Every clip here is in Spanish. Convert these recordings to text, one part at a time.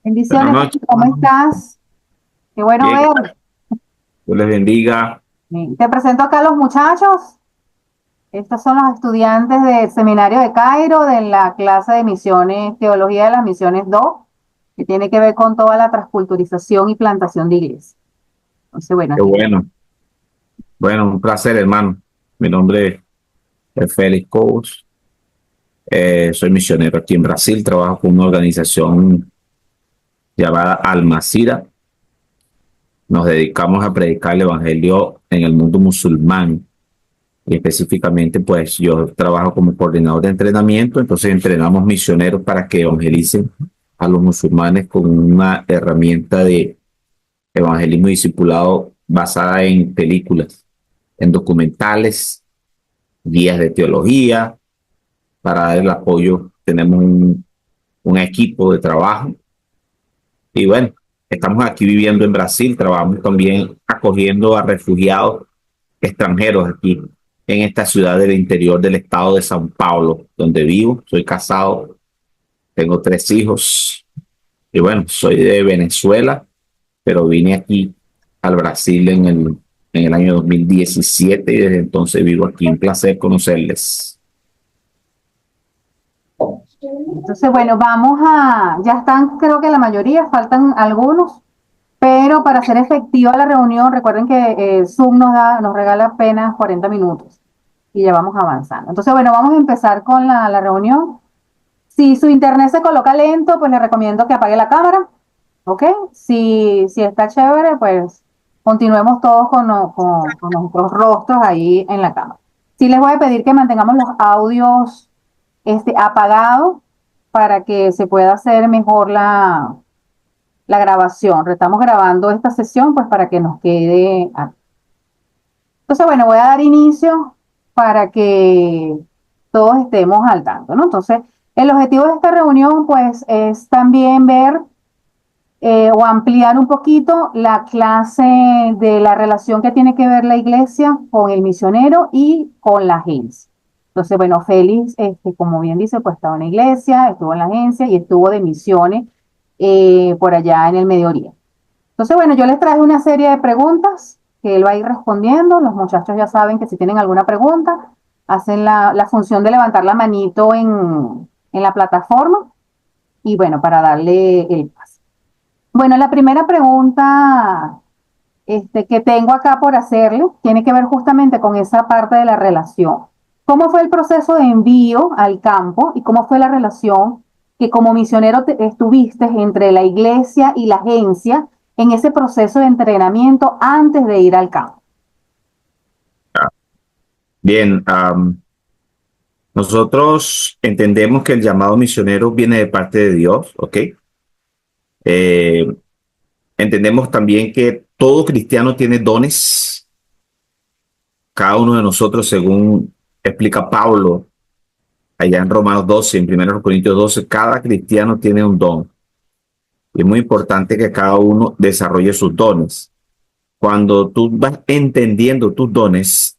Buenas Bendiciones, noches, ¿cómo hermano. estás? Qué bueno Bien, ver. Dios les bendiga. Te presento acá a los muchachos. Estos son los estudiantes del Seminario de Cairo, de la clase de misiones, Teología de las Misiones 2, que tiene que ver con toda la transculturización y plantación de iglesias. Entonces, bueno, Qué aquí. bueno. Bueno, un placer, hermano. Mi nombre es Félix Coach. Soy misionero aquí en Brasil. Trabajo con una organización llamada Almacira. Nos dedicamos a predicar el evangelio en el mundo musulmán. Y específicamente, pues yo trabajo como coordinador de entrenamiento. Entonces entrenamos misioneros para que evangelicen a los musulmanes con una herramienta de evangelismo y discipulado basada en películas, en documentales, guías de teología. Para dar el apoyo tenemos un equipo de trabajo y bueno, estamos aquí viviendo en Brasil, trabajamos también acogiendo a refugiados extranjeros aquí en esta ciudad del interior del estado de São Paulo, donde vivo. Soy casado, tengo 3 hijos y bueno, soy de Venezuela, pero vine aquí al Brasil en el año 2017 y desde entonces vivo aquí. Un placer conocerles. Entonces, bueno, ya están, creo que la mayoría, faltan algunos, pero para hacer efectiva la reunión, recuerden que Zoom nos regala apenas 40 minutos y ya vamos avanzando. Entonces, bueno, vamos a empezar con la reunión. Si su internet se coloca lento, pues le recomiendo que apague la cámara, ¿ok? Si está chévere, pues continuemos todos con nuestros rostros ahí en la cámara. Sí les voy a pedir que mantengamos los audios apagados para que se pueda hacer mejor la grabación. Estamos grabando esta sesión pues para que nos quede. Entonces, bueno, voy a dar inicio para que todos estemos al tanto, ¿no? Entonces, el objetivo de esta reunión, pues, es también ver o ampliar un poquito la clase de la relación que tiene que ver la iglesia con el misionero y con la agencia. Entonces, bueno, Félix, como bien dice, pues estaba en la iglesia, estuvo en la agencia y estuvo de misiones por allá en el Medio Oriente. Entonces, bueno, yo les traje una serie de preguntas que él va a ir respondiendo. Los muchachos ya saben que si tienen alguna pregunta, hacen la función de levantar la manito en la plataforma y bueno, para darle el paso. Bueno, la primera pregunta que tengo acá por hacerle tiene que ver justamente con esa parte de la relación. ¿Cómo fue el proceso de envío al campo y cómo fue la relación que como misionero estuviste entre la iglesia y la agencia en ese proceso de entrenamiento antes de ir al campo? Bien, nosotros entendemos que el llamado misionero viene de parte de Dios, ¿ok? Eh, Entendemos también que todo cristiano tiene dones, cada uno de nosotros, según explica Pablo allá en Romanos 12, en 1 Corintios 12, cada cristiano tiene un don. Y es muy importante que cada uno desarrolle sus dones. Cuando tú vas entendiendo tus dones,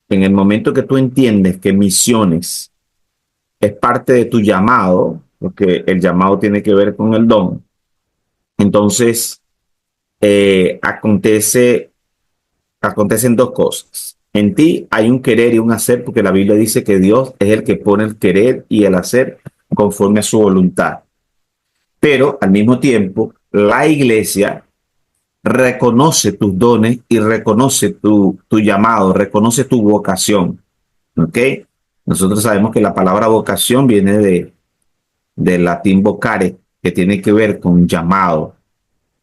en el momento que tú entiendes que misiones es parte de tu llamado, porque el llamado tiene que ver con el don, entonces acontecen dos cosas. En ti hay un querer y un hacer, porque la Biblia dice que Dios es el que pone el querer y el hacer conforme a su voluntad. Pero al mismo tiempo, la iglesia reconoce tus dones y reconoce tu llamado, reconoce tu vocación. ¿Ok? Nosotros sabemos que la palabra vocación viene del latín vocare, que tiene que ver con llamado,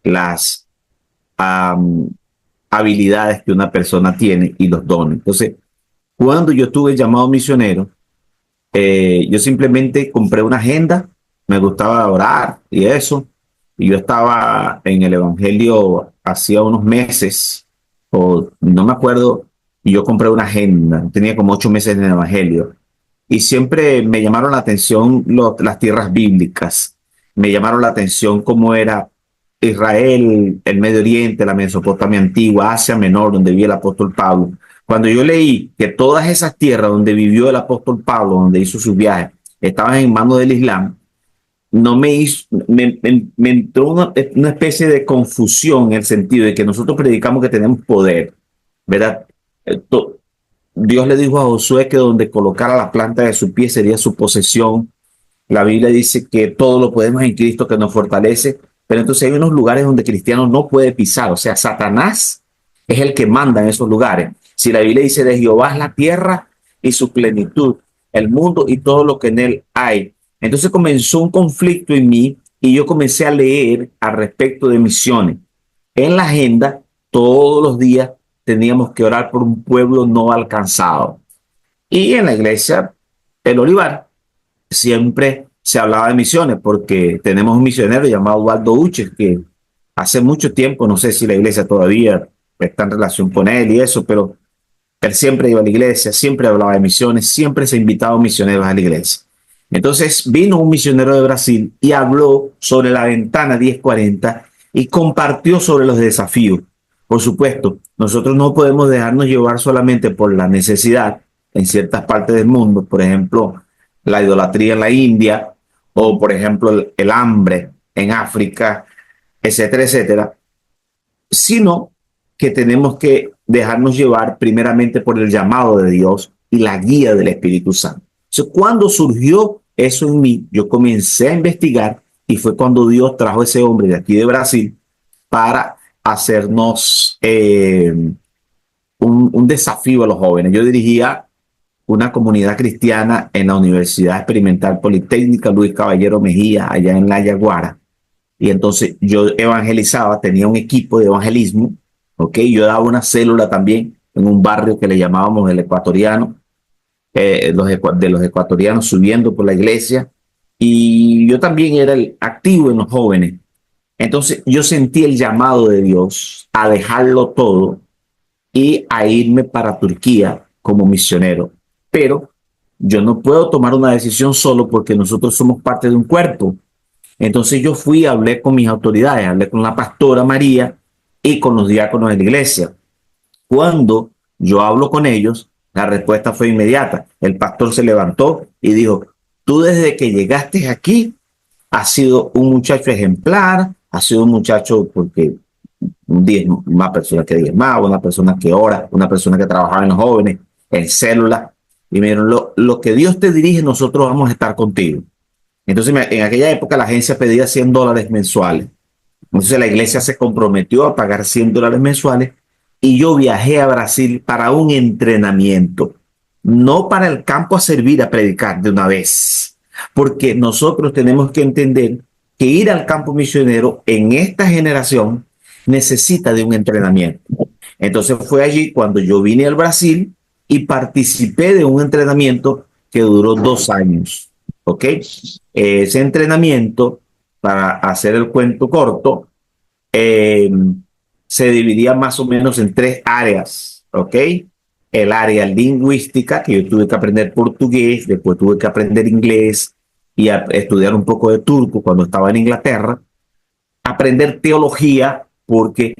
las um, habilidades que una persona tiene y los dones. Entonces, cuando yo tuve el llamado misionero, yo simplemente compré una agenda, me gustaba orar y eso, y yo estaba en el Evangelio hacía unos meses, o no me acuerdo, y yo compré una agenda, tenía como 8 meses en el Evangelio, y siempre me llamaron la atención las tierras bíblicas, me llamaron la atención cómo era Israel, el Medio Oriente, la Mesopotamia antigua, Asia Menor, donde vivía el apóstol Pablo. Cuando yo leí que todas esas tierras donde vivió el apóstol Pablo, donde hizo sus viajes, estaban en manos del Islam, no me hizo, me entró una especie de confusión en el sentido de que nosotros predicamos que tenemos poder, ¿verdad? Eh, to- Dios le dijo a Josué que donde colocara la planta de su pie sería su posesión. La Biblia dice que todo lo podemos en Cristo que nos fortalece, pero entonces hay unos lugares donde cristiano no puede pisar, o sea, Satanás es el que manda en esos lugares. Si la Biblia dice de Jehová es la tierra y su plenitud, el mundo y todo lo que en él hay. Entonces comenzó un conflicto en mí y yo comencé a leer al respecto de misiones. En la agenda, todos los días teníamos que orar por un pueblo no alcanzado. Y en la iglesia, el Olivar, siempre se hablaba de misiones porque tenemos un misionero llamado Waldo Uches que hace mucho tiempo, no sé si la iglesia todavía está en relación con él y eso, pero él siempre iba a la iglesia, siempre hablaba de misiones, siempre se invitaba misioneros a la iglesia. Entonces vino un misionero de Brasil y habló sobre la ventana 1040 y compartió sobre los desafíos. Por supuesto, nosotros no podemos dejarnos llevar solamente por la necesidad en ciertas partes del mundo, por ejemplo, la idolatría en la India o, por ejemplo, el hambre en África, etcétera, etcétera, sino que tenemos que dejarnos llevar primeramente por el llamado de Dios y la guía del Espíritu Santo. Entonces, cuando surgió eso en mí, yo comencé a investigar y fue cuando Dios trajo a ese hombre de aquí de Brasil para hacernos un desafío a los jóvenes. Yo dirigía una comunidad cristiana en la Universidad Experimental Politécnica Luis Caballero Mejía, allá en La Yaguara. Y entonces yo evangelizaba, tenía un equipo de evangelismo, ¿ok? Yo daba una célula también en un barrio que le llamábamos el ecuatoriano, de los ecuatorianos subiendo por la iglesia. Y yo también era el activo en los jóvenes. Entonces yo sentí el llamado de Dios a dejarlo todo y a irme para Turquía como misionero. Pero yo no puedo tomar una decisión solo porque nosotros somos parte de un cuerpo. Entonces yo fui, hablé con mis autoridades, hablé con la pastora María y con los diáconos de la iglesia. Cuando yo hablo con ellos, la respuesta fue inmediata. El pastor se levantó y dijo, tú desde que llegaste aquí has sido un muchacho ejemplar, has sido un muchacho porque una persona que diezmaba, una persona que ora, una persona que trabajaba en los jóvenes, en células. Y me dijeron, lo que Dios te dirige, nosotros vamos a estar contigo. Entonces, en aquella época la agencia pedía $100 mensuales. Entonces la iglesia se comprometió a pagar $100 mensuales y yo viajé a Brasil para un entrenamiento, no para el campo a servir, a predicar de una vez, porque nosotros tenemos que entender que ir al campo misionero en esta generación necesita de un entrenamiento. Entonces fue allí cuando yo vine al Brasil y participé de un entrenamiento que duró 2 años. ¿Ok? Ese entrenamiento, para hacer el cuento corto, eh, se dividía más o menos en 3 áreas. ¿Ok? El área lingüística, que yo tuve que aprender portugués, después tuve que aprender inglés y estudiar un poco de turco cuando estaba en Inglaterra. Aprender teología, porque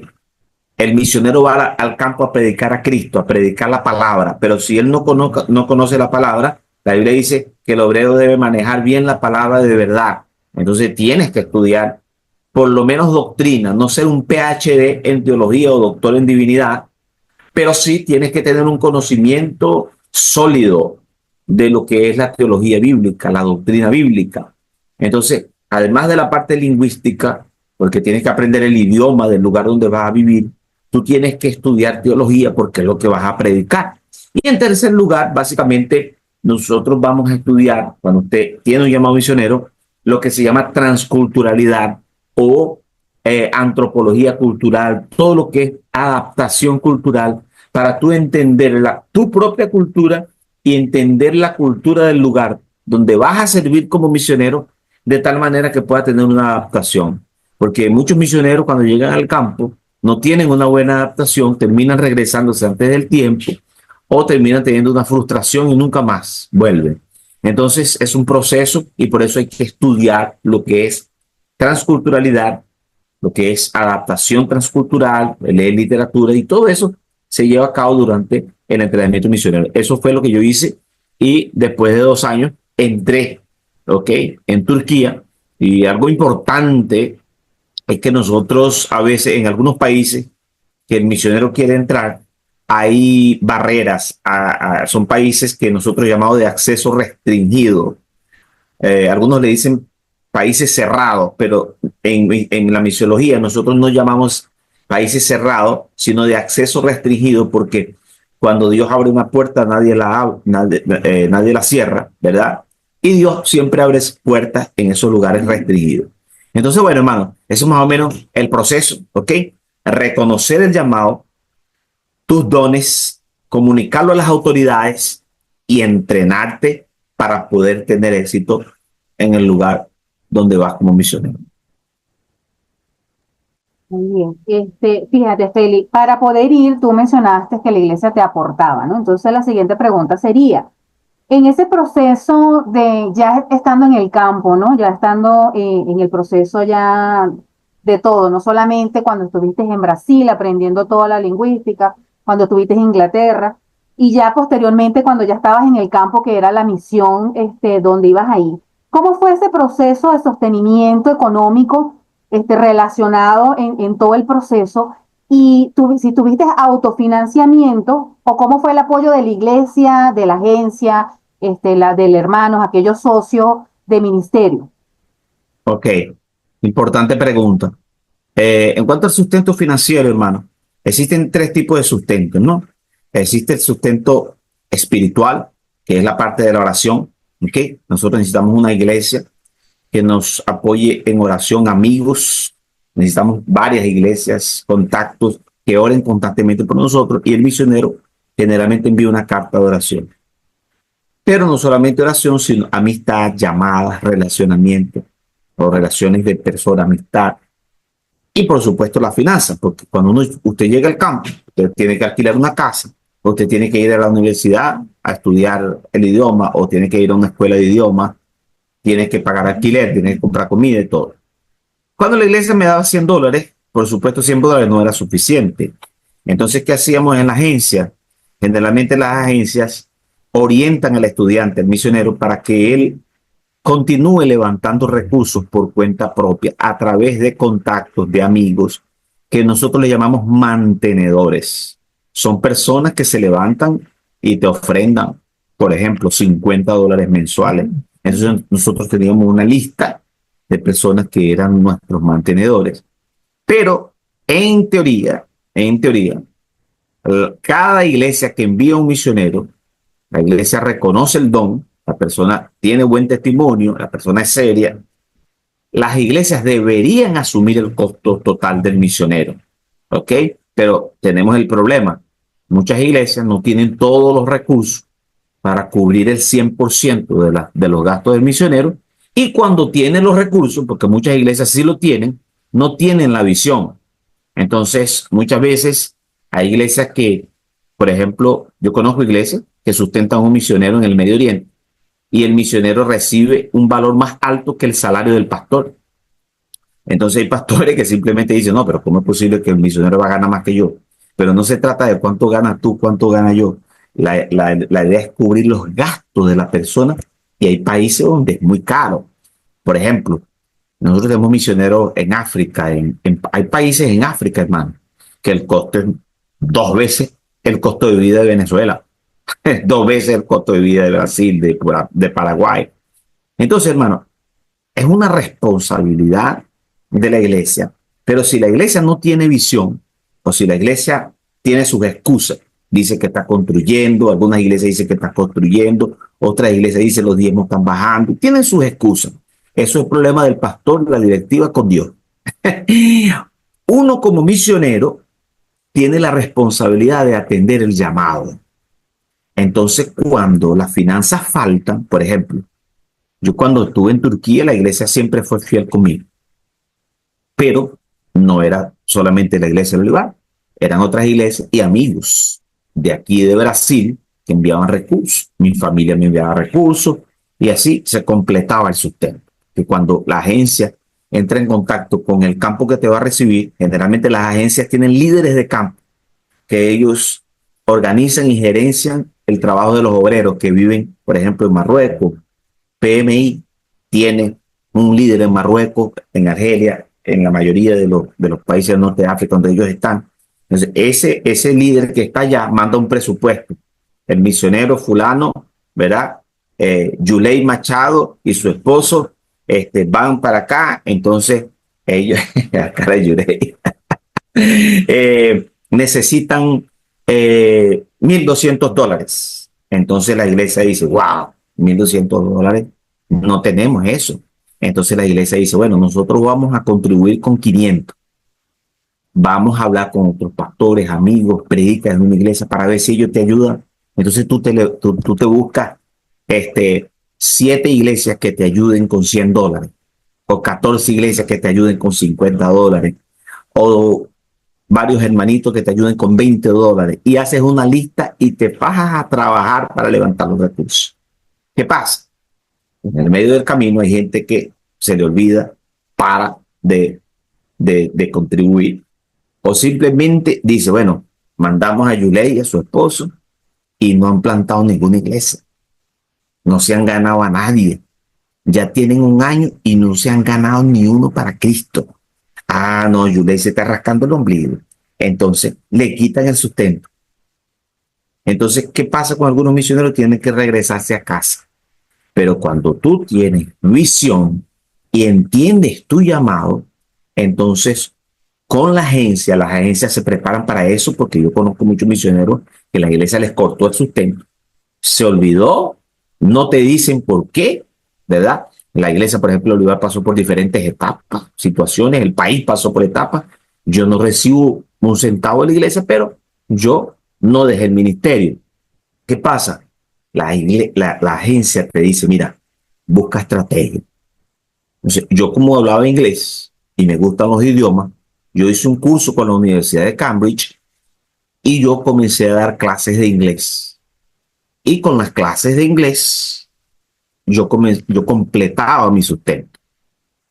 el misionero va al campo a predicar a Cristo, a predicar la palabra, pero si él no conoce la palabra, la Biblia dice que el obrero debe manejar bien la palabra de verdad. Entonces tienes que estudiar por lo menos doctrina, no ser un PhD en teología o doctor en divinidad, pero sí tienes que tener un conocimiento sólido de lo que es la teología bíblica, la doctrina bíblica. Entonces, además de la parte lingüística, porque tienes que aprender el idioma del lugar donde vas a vivir, tú tienes que estudiar teología porque es lo que vas a predicar. Y en tercer lugar, básicamente, nosotros vamos a estudiar, cuando usted tiene un llamado misionero, lo que se llama transculturalidad o antropología cultural, todo lo que es adaptación cultural, para tú entender tu propia cultura y entender la cultura del lugar donde vas a servir como misionero, de tal manera que pueda tener una adaptación. Porque muchos misioneros cuando llegan al campo no tienen una buena adaptación, terminan regresándose antes del tiempo o terminan teniendo una frustración y nunca más vuelven. Entonces es un proceso y por eso hay que estudiar lo que es transculturalidad, lo que es adaptación transcultural, leer literatura y todo eso se lleva a cabo durante el entrenamiento misionero. Eso fue lo que yo hice y después de 2 años entré, ¿ok? En Turquía Y algo importante es que nosotros a veces en algunos países que el misionero quiere entrar, hay barreras, son países que nosotros llamamos de acceso restringido. Algunos le dicen países cerrados, pero en la misiología nosotros no llamamos países cerrados, sino de acceso restringido, porque cuando Dios abre una puerta nadie la cierra, ¿verdad? Y Dios siempre abre puertas en esos lugares restringidos. Entonces, bueno, hermano, eso es más o menos el proceso, ¿ok? Reconocer el llamado, tus dones, comunicarlo a las autoridades y entrenarte para poder tener éxito en el lugar donde vas como misionero. Muy bien. Fíjate, Feli, para poder ir, tú mencionaste que la iglesia te aportaba, ¿no? Entonces la siguiente pregunta sería, en ese proceso de ya estando en el campo, ¿no? Ya estando en el proceso ya de todo, no solamente cuando estuviste en Brasil aprendiendo toda la lingüística, cuando estuviste en Inglaterra, y ya posteriormente cuando ya estabas en el campo, que era la misión, donde ibas ahí. ¿Cómo fue ese proceso de sostenimiento económico, relacionado en todo el proceso? Y si tuviste autofinanciamiento, o cómo fue el apoyo de la iglesia, de la agencia, la del hermanos, aquellos socios de ministerio. Ok, importante pregunta. En cuanto al sustento financiero, hermano, existen tres tipos de sustento, ¿no? Existe el sustento espiritual, que es la parte de la oración, ¿ok? Nosotros necesitamos una iglesia que nos apoye en oración, amigos, necesitamos varias iglesias, contactos que oren constantemente por nosotros, y el misionero generalmente envía una carta de oración. Pero no solamente oración, sino amistad, llamadas, relacionamiento o relaciones de persona, amistad. Y por supuesto las finanzas, porque cuando usted llega al campo, usted tiene que alquilar una casa, usted tiene que ir a la universidad a estudiar el idioma, o tiene que ir a una escuela de idioma, tiene que pagar alquiler, tiene que comprar comida y todo. Cuando la iglesia me daba $100, por supuesto $100 no era suficiente. Entonces, ¿qué hacíamos en la agencia? Generalmente las agencias orientan al estudiante, al misionero, para que él continúe levantando recursos por cuenta propia a través de contactos de amigos que nosotros le llamamos mantenedores. Son personas que se levantan y te ofrendan, por ejemplo, $50 mensuales. Entonces nosotros teníamos una lista de personas que eran nuestros mantenedores. Pero en teoría, cada iglesia que envía un misionero, la iglesia reconoce el don, la persona tiene buen testimonio, la persona es seria. Las iglesias deberían asumir el costo total del misionero, ¿ok? Pero tenemos el problema. Muchas iglesias no tienen todos los recursos para cubrir el 100% de los gastos del misionero, y cuando tienen los recursos, porque muchas iglesias sí lo tienen, no tienen la visión. Entonces, muchas veces hay iglesias que, por ejemplo, yo conozco iglesias que sustentan a un misionero en el Medio Oriente, y el misionero recibe un valor más alto que el salario del pastor. Entonces hay pastores que simplemente dicen, no, pero ¿cómo es posible que el misionero va a ganar más que yo? Pero no se trata de cuánto ganas tú, cuánto gana yo. La idea es cubrir los gastos de la persona, y hay países donde es muy caro. Por ejemplo, nosotros tenemos misioneros en África, hay países en África, hermano, que el costo es 2 veces el costo de vida de Venezuela, 2 veces el costo de vida de Brasil, de Paraguay. Entonces, hermano, es una responsabilidad de la iglesia, pero si la iglesia no tiene visión, o si la iglesia tiene sus excusas, dice que está construyendo, algunas iglesias dicen que está construyendo, otras iglesias dicen los diezmos están bajando, tienen sus excusas. Eso es problema del pastor, la directiva con Dios. Uno como misionero tiene la responsabilidad de atender el llamado. Entonces, cuando las finanzas faltan, por ejemplo, yo cuando estuve en Turquía, la iglesia siempre fue fiel conmigo, pero no era solamente la iglesia del lugar, eran otras iglesias y amigos de aquí de Brasil que enviaban recursos. Mi familia me enviaba recursos, y así se completaba el sustento. Que cuando la agencia entra en contacto con el campo que te va a recibir, generalmente las agencias tienen líderes de campo que ellos organizan y gerencian el trabajo de los obreros que viven, por ejemplo, en Marruecos. PMI tiene un líder en Marruecos, en Argelia, en la mayoría de los países del norte de África donde ellos están. Entonces, ese líder que está allá manda un presupuesto. El misionero fulano, ¿verdad? Yulei Machado y su esposo van para acá. Entonces, ellos, la cara de Yulei, necesitan $1,200. Entonces la iglesia dice, wow, $1,200, no tenemos eso. Entonces la iglesia dice, bueno, nosotros vamos a contribuir con 500. Vamos a hablar con otros pastores, amigos, predicas en una iglesia para ver si ellos te ayudan. Entonces tú te buscas 7 iglesias que te ayuden con $100, o 14 iglesias que te ayuden con $50, o varios hermanitos que te ayuden con $20, y haces una lista y te bajas a trabajar para levantar los recursos. ¿Qué pasa? En el medio del camino hay gente que se le olvida para de contribuir, o simplemente dice, bueno, mandamos a Yulei y a su esposo y no han plantado ninguna iglesia, no se han ganado a nadie, ya tienen un año y no se han ganado ni uno para Cristo. Ah, no, Yulei se está rascando el ombligo. Entonces le quitan el sustento. Entonces, ¿qué pasa con algunos misioneros? Tienen que regresarse a casa. Pero cuando tú tienes visión y entiendes tu llamado, entonces con las agencias se preparan para eso, porque yo conozco muchos misioneros que la iglesia les cortó el sustento, se olvidó, no te dicen por qué, ¿verdad? La iglesia, por ejemplo, Olivar pasó por diferentes etapas, situaciones, el país pasó por etapas. Yo no recibo un centavo de la iglesia, pero yo no dejé el ministerio. ¿Qué pasa? La agencia te dice, mira, busca estrategia. Entonces, yo como hablaba inglés y me gustan los idiomas, yo hice un curso con la Universidad de Cambridge y yo comencé a dar clases de inglés. Y con las clases de inglés, yo completaba mi sustento.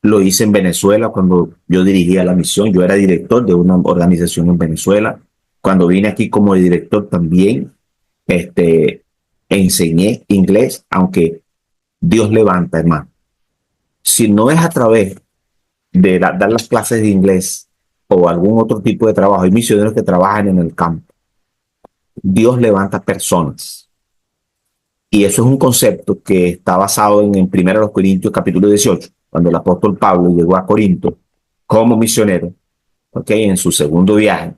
Lo hice en Venezuela cuando yo dirigía la misión. Yo era director de una organización en Venezuela. Cuando vine aquí como director también, enseñé inglés, aunque Dios levanta, hermano. Si no es a través de dar las clases de inglés o algún otro tipo de trabajo, hay misioneros que trabajan en el campo. Dios levanta personas. Y eso es un concepto que está basado en 1 Corintios capítulo 18, cuando el apóstol Pablo llegó a Corinto como misionero, en su segundo viaje.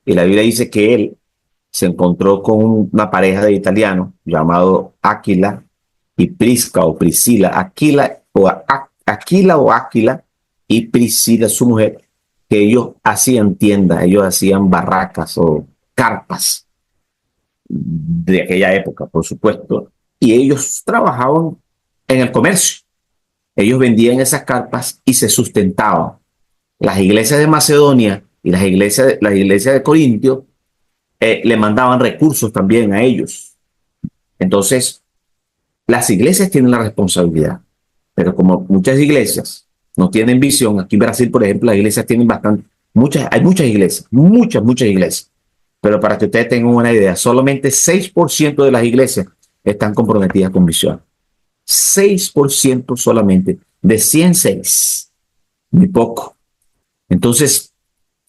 Y la Biblia dice que él se encontró con una pareja de italianos llamado Aquila y Prisca o Priscila, Aquila y Priscila, su mujer, que ellos hacían tiendas, ellos hacían barracas o carpas de aquella época, por supuesto, y ellos trabajaban en el comercio. Ellos vendían esas carpas y se sustentaban. Las iglesias de Macedonia y las iglesias de Corintio le mandaban recursos también a ellos. Entonces, las iglesias tienen la responsabilidad, pero como muchas iglesias no tienen visión, aquí en Brasil, por ejemplo, las iglesias tienen hay muchas iglesias, muchas iglesias, pero para que ustedes tengan una idea, solamente 6% de las iglesias están comprometidas con visión. 6% solamente, de 106, muy poco. Entonces,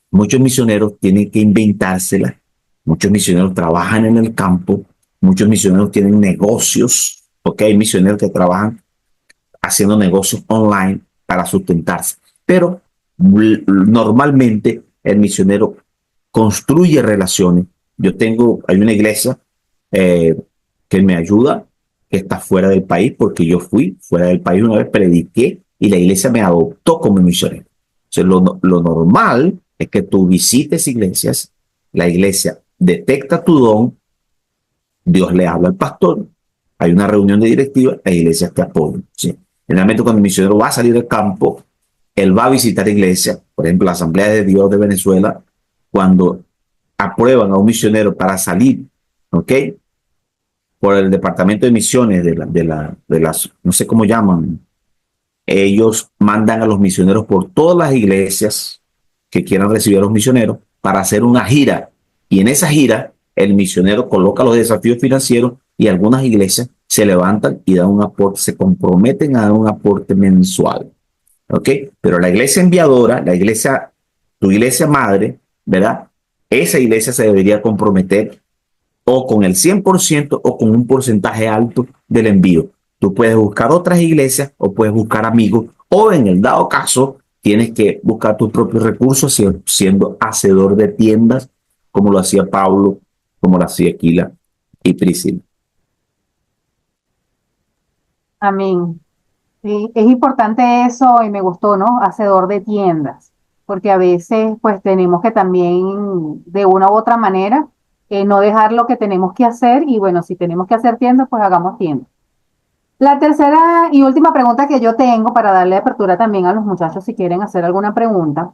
muchos misioneros tienen que inventársela, muchos misioneros trabajan en el campo, muchos misioneros tienen negocios, porque hay misioneros que trabajan haciendo negocios online para sustentarse. Pero normalmente el misionero construye relaciones. Hay una iglesia que me ayuda, que está fuera del país, porque yo fui fuera del país una vez, prediqué y la iglesia me adoptó como misionero. Entonces, lo normal es que tú visites iglesias, la iglesia detecta tu don, Dios le habla al pastor, hay una reunión de directiva, las iglesias te apoyan. ¿Sí? Generalmente cuando el misionero va a salir del campo, él va a visitar iglesias, por ejemplo, la Asamblea de Dios de Venezuela, cuando aprueban a un misionero para salir, ¿ok? Por el departamento de misiones de las, no sé cómo llaman, ellos mandan a los misioneros por todas las iglesias que quieran recibir a los misioneros para hacer una gira. Y en esa gira, el misionero coloca los desafíos financieros y algunas iglesias se levantan y dan un aporte, se comprometen a dar un aporte mensual. ¿Ok? Pero la iglesia enviadora, tu iglesia madre, ¿verdad? Esa iglesia se debería comprometer o con el 100% o con un porcentaje alto del envío. Tú puedes buscar otras iglesias o puedes buscar amigos o en el dado caso tienes que buscar tus propios recursos siendo hacedor de tiendas como lo hacía Pablo, como lo hacía Aquila y Priscila. Amén. Sí, es importante eso y me gustó, ¿no? Hacedor de tiendas, porque a veces pues tenemos que también de una u otra manera no dejar lo que tenemos que hacer y bueno, si tenemos que hacer tiendas, pues hagamos tiendas. La tercera y última pregunta que yo tengo para darle apertura también a los muchachos si quieren hacer alguna pregunta.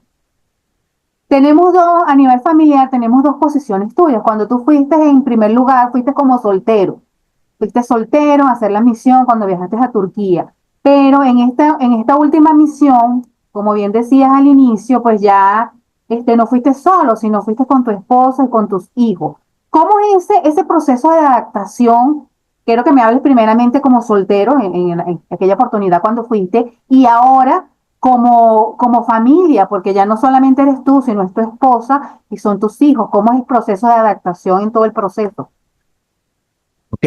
Tenemos dos, a nivel familiar, tenemos dos posiciones tuyas. Cuando tú fuiste en primer lugar, fuiste como soltero. Fuiste soltero a hacer la misión cuando viajaste a Turquía. Pero en esta última misión, como bien decías al inicio, pues ya no fuiste solo, sino fuiste con tu esposa y con tus hijos. ¿Cómo es ese proceso de adaptación? Quiero que me hables primeramente como soltero en aquella oportunidad cuando fuiste y ahora como familia, porque ya no solamente eres tú, sino es tu esposa y son tus hijos. ¿Cómo es el proceso de adaptación en todo el proceso? Ok,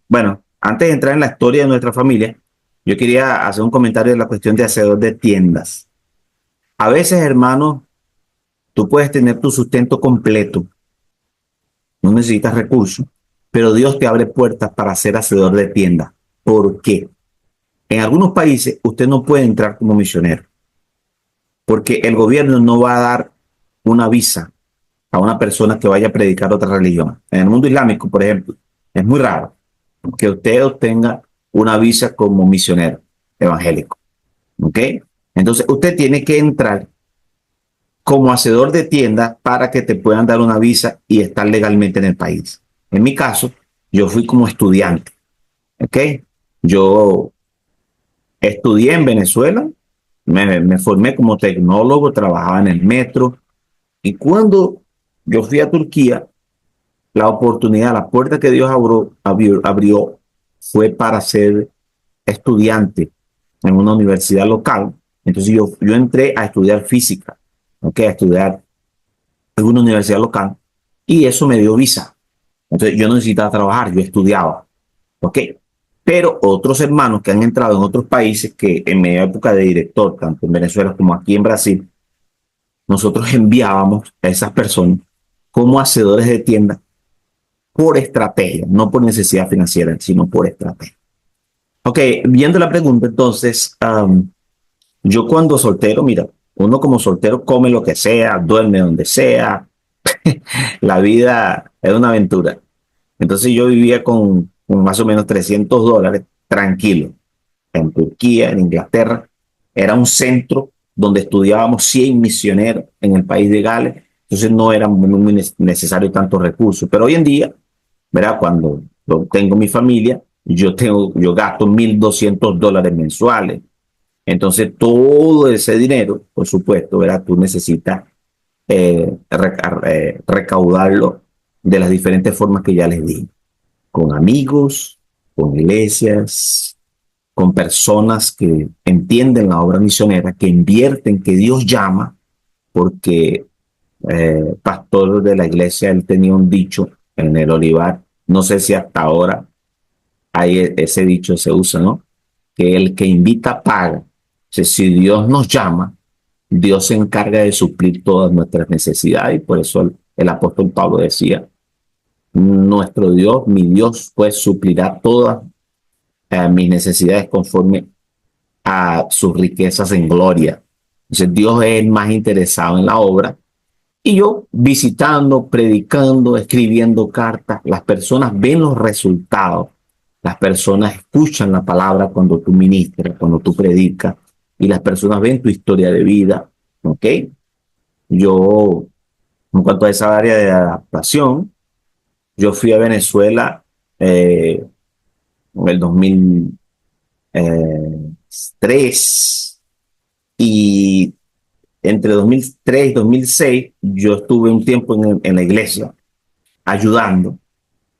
bueno, antes de entrar en la historia de nuestra familia, yo quería hacer un comentario de la cuestión de hacedor de tiendas. A veces, hermano, tú puedes tener tu sustento completo, no necesitas recursos, pero Dios te abre puertas para ser hacedor de tiendas. ¿Por qué? En algunos países usted no puede entrar como misionero, porque el gobierno no va a dar una visa a una persona que vaya a predicar otra religión. En el mundo islámico, por ejemplo, es muy raro que usted obtenga una visa como misionero evangélico. ¿Ok? Entonces, usted tiene que entrar como hacedor de tiendas para que te puedan dar una visa y estar legalmente en el país. En mi caso, yo fui como estudiante. ¿Ok? Yo estudié en Venezuela, me formé como tecnólogo, trabajaba en el metro y cuando yo fui a Turquía, la oportunidad, la puerta que Dios abrió fue para ser estudiante en una universidad local. Entonces yo entré a estudiar física, ¿ok? A estudiar en una universidad local y eso me dio visa. Entonces yo no necesitaba trabajar, yo estudiaba, ¿ok? Pero otros hermanos que han entrado en otros países que en mi época de director, tanto en Venezuela como aquí en Brasil, nosotros enviábamos a esas personas como hacedores de tiendas por estrategia, no por necesidad financiera, sino por estrategia. Ok, viendo la pregunta, entonces, yo cuando soltero, mira, uno como soltero come lo que sea, duerme donde sea, la vida es una aventura. Entonces yo vivía con más o menos $300 tranquilo en Turquía, en Inglaterra. Era un centro donde estudiábamos 100 misioneros en el país de Gales. Entonces no era muy necesario tantos recursos. Pero hoy en día, ¿verdad? Cuando yo tengo mi familia, yo gasto $1,200 mensuales. Entonces todo ese dinero, por supuesto, ¿verdad? Tú necesitas recaudarlo de las diferentes formas que ya les di, con amigos, con iglesias, con personas que entienden la obra misionera, que invierten, que Dios llama, porque pastor de la iglesia, él tenía un dicho en el Olivar, no sé si hasta ahora hay ese dicho se usa, ¿no? Que el que invita paga. O sea, si Dios nos llama, Dios se encarga de suplir todas nuestras necesidades y por eso el apóstol Pablo decía, nuestro Dios, mi Dios, pues suplirá todas mis necesidades conforme a sus riquezas en gloria. Entonces Dios es el más interesado en la obra y yo visitando, predicando, escribiendo cartas, las personas ven los resultados, las personas escuchan la palabra cuando tú ministras, cuando tú predicas y las personas ven tu historia de vida, ¿ok? Yo, en cuanto a esa área de adaptación, yo fui a Venezuela en el 2003 y entre 2003 y 2006 yo estuve un tiempo en la iglesia ayudando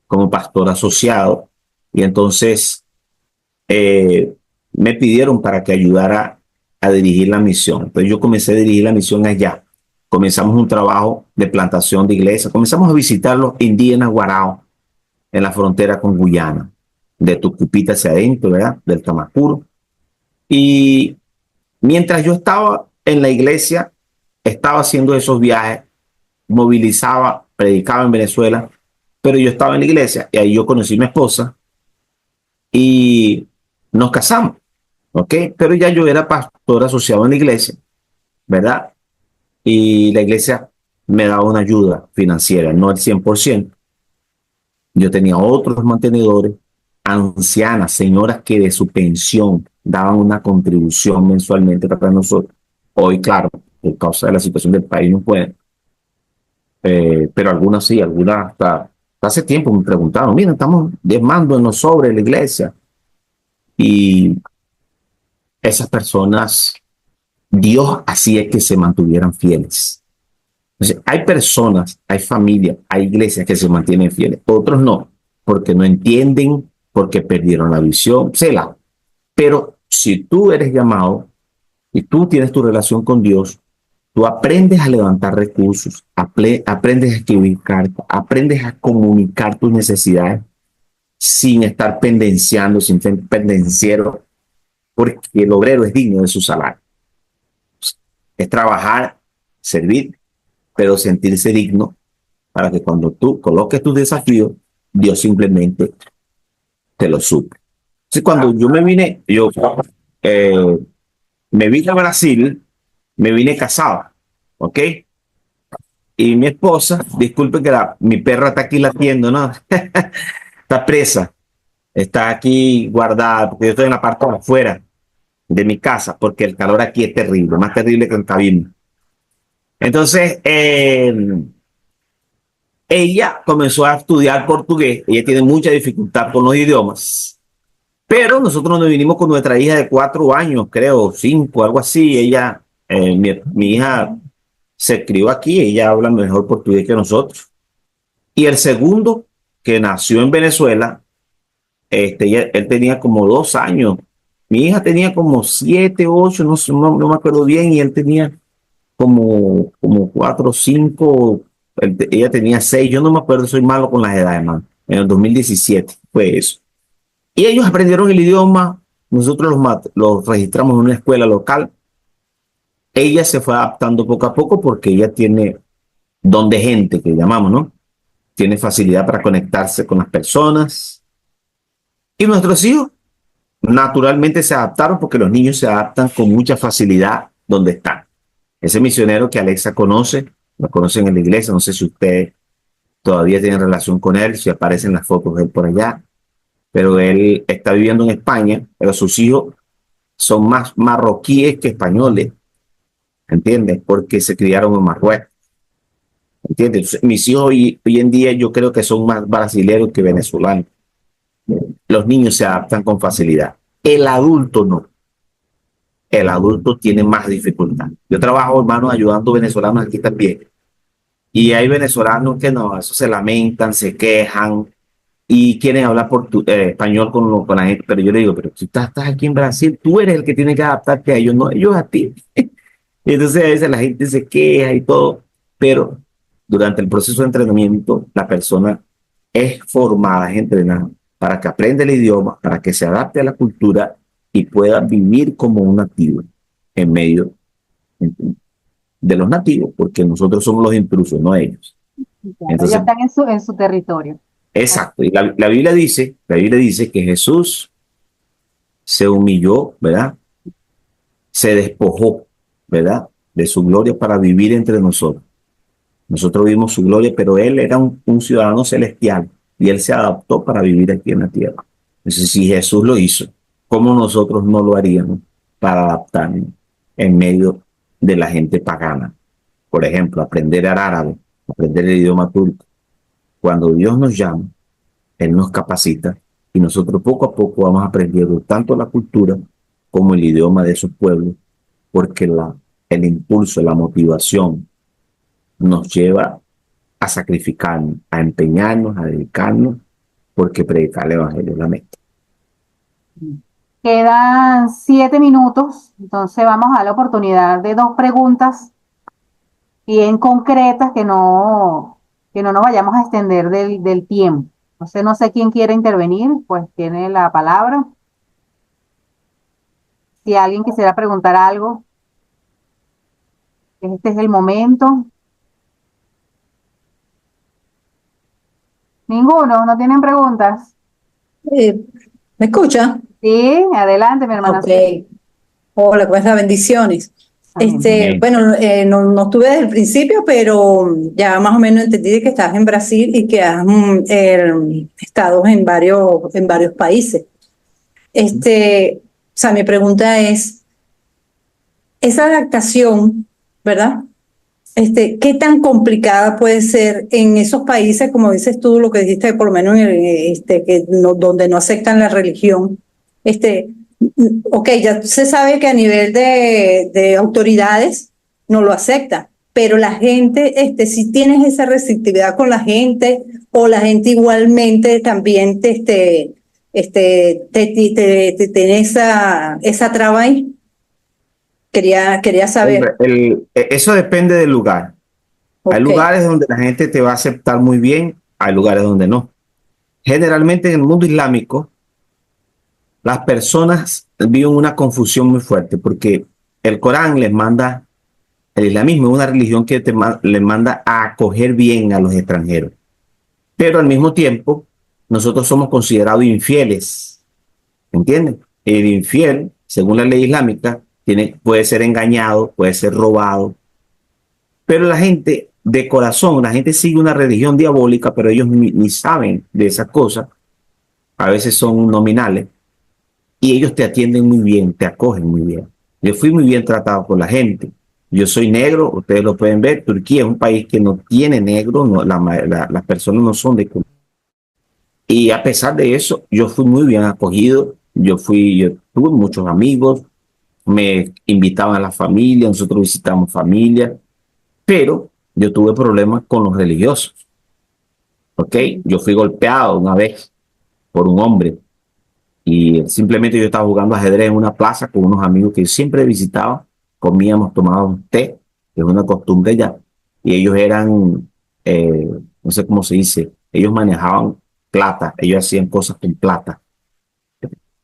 como pastor asociado Y entonces me pidieron para que ayudara a dirigir la misión. Entonces yo comencé a dirigir la misión allá. Comenzamos un trabajo de plantación de iglesia. Comenzamos a visitar los indígenas guaraos en la frontera con Guyana, de Tucupita hacia adentro, ¿verdad? Del Tamacuro. Y mientras yo estaba en la iglesia, estaba haciendo esos viajes, movilizaba, predicaba en Venezuela, pero yo estaba en la iglesia y ahí yo conocí a mi esposa y nos casamos, ¿ok? Pero ya yo era pastor asociado en la iglesia, ¿verdad? Y la iglesia me daba una ayuda financiera, no el 100%. Yo tenía otros mantenedores, ancianas, señoras que de su pensión daban una contribución mensualmente para nosotros. Hoy, claro, por causa de la situación del país no pueden, pero algunas sí, algunas hasta hace tiempo me preguntaron, mira, estamos diezmándonos sobre la iglesia. Y esas personas, Dios hacía que se mantuvieran fieles. Entonces, hay personas, hay familias, hay iglesias que se mantienen fieles, otros no, porque no entienden, porque perdieron la visión, la. Pero si tú eres llamado y tú tienes tu relación con Dios, tú aprendes a levantar recursos, aprendes a escribir cartas, aprendes a comunicar tus necesidades sin estar pendenciando, sin ser pendenciero, porque el obrero es digno de su salario. Es trabajar, servir, pero sentirse digno para que cuando tú coloques tus desafíos, Dios simplemente te lo suple. Entonces, cuando yo eh, me vine a Brasil, me vine casado, ¿ok? Y mi esposa, disculpe que mi perra está aquí latiendo, ¿no? Está presa, está aquí guardada, porque yo estoy en la parte de afuera de mi casa, porque el calor aquí es terrible, más terrible que en cabina. Entonces, ella comenzó a estudiar portugués, ella tiene mucha dificultad con los idiomas, pero nosotros nos vinimos con nuestra hija de 4 años, creo, 5, algo así. Ella, mi hija se crió aquí, ella habla mejor portugués que nosotros. Y el segundo, que nació en Venezuela, él tenía como 2 años. Mi hija tenía como 7, 8, no me acuerdo bien, y él tenía como 4 o 5. Ella tenía 6, yo no me acuerdo, soy malo con las edades, man. En el 2017 fue eso. Y ellos aprendieron el idioma, nosotros los registramos en una escuela local. Ella se fue adaptando poco a poco porque ella tiene don de gente, que llamamos, ¿no? Tiene facilidad para conectarse con las personas. Y nuestros hijos naturalmente se adaptaron porque los niños se adaptan con mucha facilidad donde están. Ese misionero que Alexa conoce, lo conocen en la iglesia, no sé si ustedes todavía tienen relación con él, si aparecen las fotos de él por allá, pero él está viviendo en España, pero sus hijos son más marroquíes que españoles, ¿entiendes? Porque se criaron en Marruecos, ¿entiendes? Entonces, mis hijos hoy en día yo creo que son más brasileños que venezolanos. Los niños se adaptan con facilidad. El adulto no. El adulto tiene más dificultad. Yo trabajo, hermano, ayudando venezolanos aquí también. Y hay venezolanos que no, eso se lamentan, se quejan y quieren hablar español con la gente. Pero yo le digo, pero tú estás aquí en Brasil, tú eres el que tiene que adaptarte a ellos, no ellos a ti. Y entonces a veces la gente se queja y todo, pero durante el proceso de entrenamiento, la persona es formada, es entrenada para que aprenda el idioma, para que se adapte a la cultura y pueda vivir como un nativo en medio de los nativos, porque nosotros somos los intrusos, no ellos. Claro, ya Entonces, están en su territorio. exacto. Y la Biblia dice que Jesús se humilló, ¿verdad? Se despojó, ¿verdad? De su gloria para vivir entre nosotros. Nosotros vimos su gloria, pero él era un ciudadano celestial y él se adaptó para vivir aquí en la tierra. Entonces, si Jesús lo hizo, ¿cómo nosotros no lo haríamos para adaptarnos en medio de la gente pagana? Por ejemplo, aprender árabe, aprender el idioma turco. Cuando Dios nos llama, Él nos capacita y nosotros poco a poco vamos aprendiendo tanto la cultura como el idioma de esos pueblos, porque el impulso, la motivación nos lleva a sacrificarnos, a empeñarnos, a dedicarnos, porque predicar el evangelio es la meta. Quedan 7 minutos, entonces vamos a dar la oportunidad de 2 preguntas bien concretas que no nos vayamos a extender del tiempo. Entonces no sé quién quiere intervenir, pues tiene la palabra. Si alguien quisiera preguntar algo, este es el momento. Ninguno, no tienen preguntas. ¿Me escucha? Sí, adelante, mi hermana. Ok. Hola, ¿cómo estás? Bendiciones. Amén. Bueno, no estuve desde el principio, pero ya más o menos entendí que estás en Brasil y que has estado en varios países. O sea, mi pregunta es, esa adaptación, ¿verdad? ¿Qué tan complicada puede ser en esos países, como dices tú, lo que dijiste, por lo menos donde no aceptan la religión? Ok, ya se sabe que a nivel de autoridades no lo acepta, pero la gente, si tienes esa receptividad con la gente, o la gente igualmente también tiene esa traba ahí. Quería saber. Eso depende del lugar. Hay Ok. lugares donde la gente te va a aceptar muy bien, hay lugares donde no. Generalmente en el mundo islámico, las personas viven una confusión muy fuerte porque el Corán les manda, el islamismo es una religión que les manda a acoger bien a los extranjeros. Pero al mismo tiempo, nosotros somos considerados infieles. ¿Entienden? El infiel, según la ley islámica, puede ser engañado, puede ser robado. Pero la gente de corazón, la gente sigue una religión diabólica, pero ellos ni saben de esas cosas. A veces son nominales y ellos te atienden muy bien, te acogen muy bien. Yo fui muy bien tratado por la gente. Yo soy negro, ustedes lo pueden ver. Turquía es un país que no tiene negro, no, las personas no son de color. Y a pesar de eso, yo fui muy bien acogido. Yo tuve muchos amigos, me invitaban a la familia, nosotros visitamos familia, pero yo tuve problemas con los religiosos. ¿Ok? Yo fui golpeado una vez por un hombre y simplemente yo estaba jugando ajedrez en una plaza con unos amigos que yo siempre visitaba, comíamos, tomábamos té, que es una costumbre ya, y ellos eran, no sé cómo se dice, ellos manejaban plata, ellos hacían cosas con plata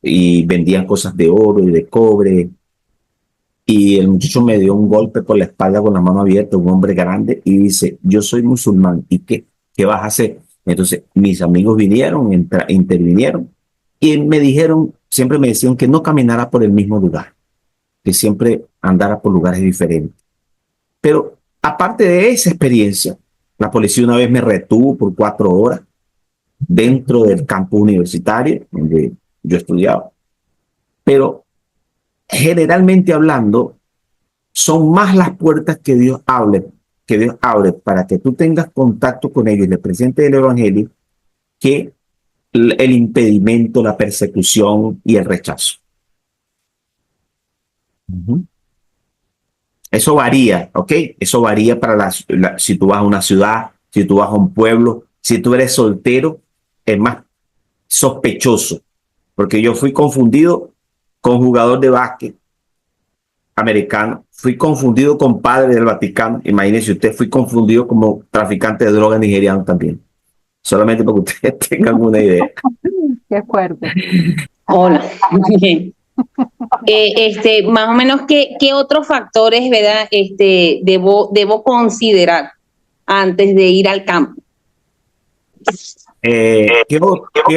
y vendían cosas de oro y de cobre. Y el muchacho me dio un golpe por la espalda con la mano abierta, un hombre grande, y dice, yo soy musulmán, ¿y qué vas a hacer? Entonces mis amigos vinieron, intervinieron, y me dijeron, siempre me decían que no caminara por el mismo lugar, que siempre andara por lugares diferentes. Pero aparte de esa experiencia, la policía una vez me retuvo por 4 horas dentro del campus universitario donde yo estudiaba. Pero generalmente hablando, son más las puertas que Dios abre para que tú tengas contacto con ellos y les presentes el evangelio, que el impedimento, la persecución y el rechazo. Uh-huh. Eso varía, ¿ok? Eso varía para si tú vas a una ciudad, si tú vas a un pueblo, si tú eres soltero, es más sospechoso, porque yo fui confundido con jugador de básquet americano, fui confundido con padre del Vaticano, imagínese usted, fui confundido como traficante de drogas nigeriano también, solamente para que ustedes tengan una idea. Qué fuerte. Hola. Bien. Más o menos, ¿qué otros factores, verdad, debo considerar antes de ir al campo? ¿Qué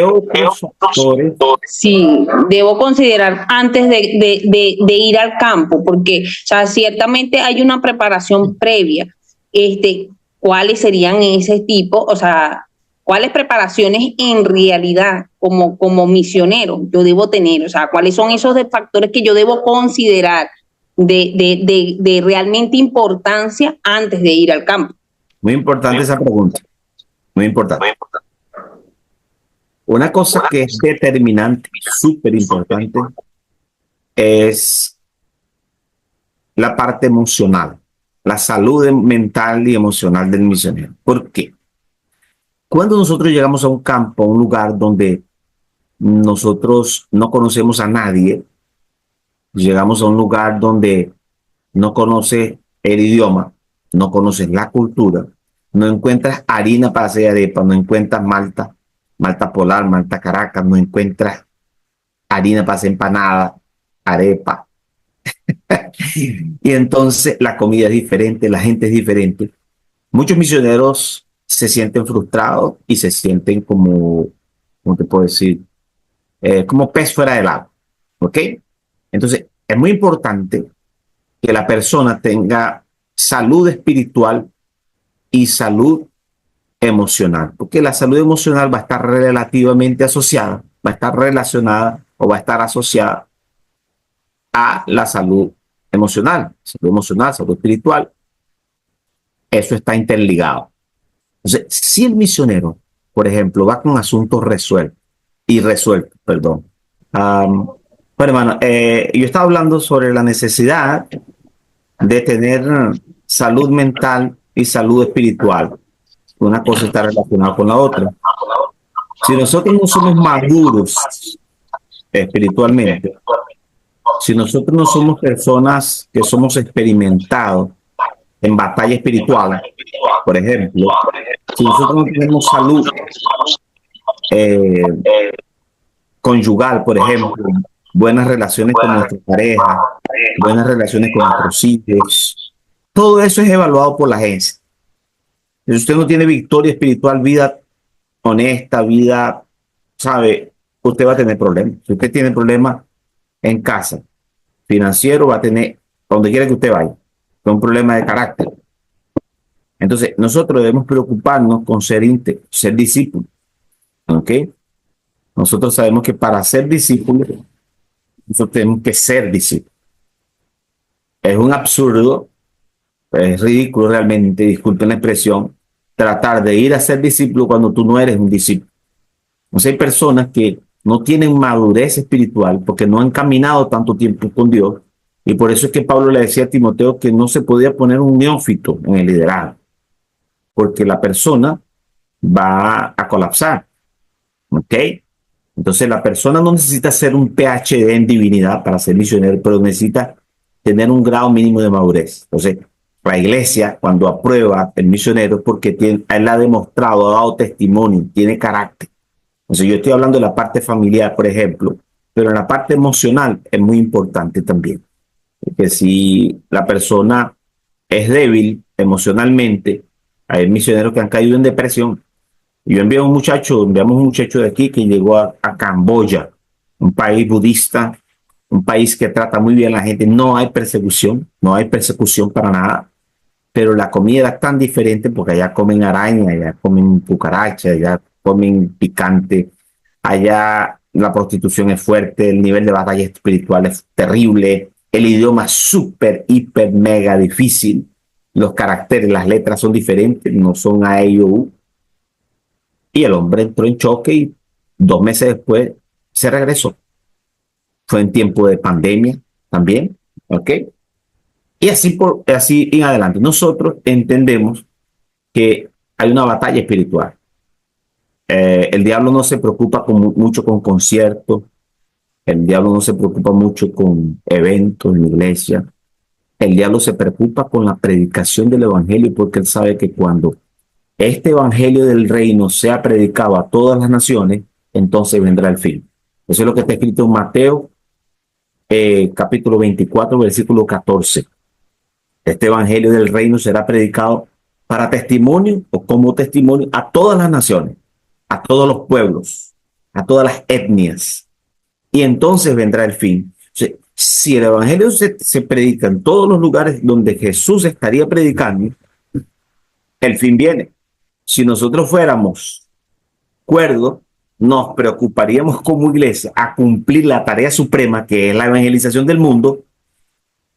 otros factores? Sí, debo considerar antes de ir al campo, porque, o sea, ciertamente hay una preparación previa. ¿Cuáles serían ese tipo? O sea, ¿cuáles preparaciones en realidad como misionero yo debo tener? O sea, ¿cuáles son esos factores que yo debo considerar de realmente importancia antes de ir al campo? Muy importante esa pregunta, muy importante. Una cosa que es determinante, súper importante, es la parte emocional, la salud mental y emocional del misionero. ¿Por qué? Cuando nosotros llegamos a un campo, a un lugar donde nosotros no conocemos a nadie, llegamos a un lugar donde no conoces el idioma, no conoces la cultura, no encuentras harina para hacer arepa, no encuentras malta, malta polar, malta Caracas, no encuentras harina para hacer empanada, arepa. Y entonces la comida es diferente, la gente es diferente. Muchos misioneros se sienten frustrados y se sienten como, ¿cómo te puedo decir? Como pez fuera del agua. ¿Ok? Entonces, es muy importante que la persona tenga salud espiritual y salud emocional, porque la salud emocional va a estar relativamente asociada, va a estar relacionada o va a estar asociada a la salud emocional, salud espiritual. Eso está interligado. Entonces, si el misionero, por ejemplo, va con asuntos resueltos, perdón. Bueno, hermano, yo estaba hablando sobre la necesidad de tener salud mental y salud espiritual. Una cosa está relacionada con la otra. Si nosotros no somos maduros espiritualmente, si nosotros no somos personas que somos experimentados en batalla espiritual, por ejemplo, si nosotros no tenemos salud eh, conyugal, por ejemplo, buenas relaciones con nuestra pareja, buenas relaciones con nuestros hijos, todo eso es evaluado por la agencia. Si usted no tiene victoria espiritual, vida honesta, vida, sabe, usted va a tener problemas. Si usted tiene problemas en casa, financiero, va a tener, donde quiera que usted vaya, un problema de carácter. Entonces, nosotros debemos preocuparnos con ser discípulos. ¿Ok? Nosotros sabemos que para ser discípulos, nosotros tenemos que ser discípulos. Es un absurdo, es ridículo realmente, disculpen la expresión, tratar de ir a ser discípulo cuando tú no eres un discípulo. Entonces hay personas que no tienen madurez espiritual porque no han caminado tanto tiempo con Dios, y por eso es que Pablo le decía a Timoteo que no se podía poner un neófito en el liderazgo, porque la persona va a colapsar. ¿Ok? Entonces la persona no necesita ser un PhD en divinidad para ser misionero, pero necesita tener un grado mínimo de madurez. Entonces, la iglesia, cuando aprueba el misionero, es porque él ha demostrado, ha dado testimonio, tiene carácter. Entonces, yo estoy hablando de la parte familiar, por ejemplo, pero en la parte emocional es muy importante también. Porque si la persona es débil emocionalmente, hay misioneros que han caído en depresión. Yo enviamos un muchacho de aquí que llegó a Camboya, un país budista, un país que trata muy bien a la gente. No hay persecución para nada, pero la comida es tan diferente porque allá comen araña, allá comen cucaracha, allá comen picante, allá la prostitución es fuerte, el nivel de batalla espiritual es terrible, el idioma es súper, hiper, mega difícil, los caracteres, las letras son diferentes, no son A, E, I, O, U. Y el hombre entró en choque y 2 meses después se regresó. Fue en tiempo de pandemia también, ¿ok? Y así en adelante. Nosotros entendemos que hay una batalla espiritual. El diablo no se preocupa mucho con conciertos, el diablo no se preocupa mucho con eventos en la iglesia. El diablo se preocupa con la predicación del evangelio porque él sabe que cuando este evangelio del reino sea predicado a todas las naciones, entonces vendrá el fin. Eso es lo que está escrito en Mateo, capítulo 24, versículo 14. Este evangelio del reino será predicado para testimonio o como testimonio a todas las naciones, a todos los pueblos, a todas las etnias. Y entonces vendrá el fin. O sea, si el evangelio se predica en todos los lugares donde Jesús estaría predicando, el fin viene. Si nosotros fuéramos cuerdos, nos preocuparíamos como iglesia a cumplir la tarea suprema que es la evangelización del mundo,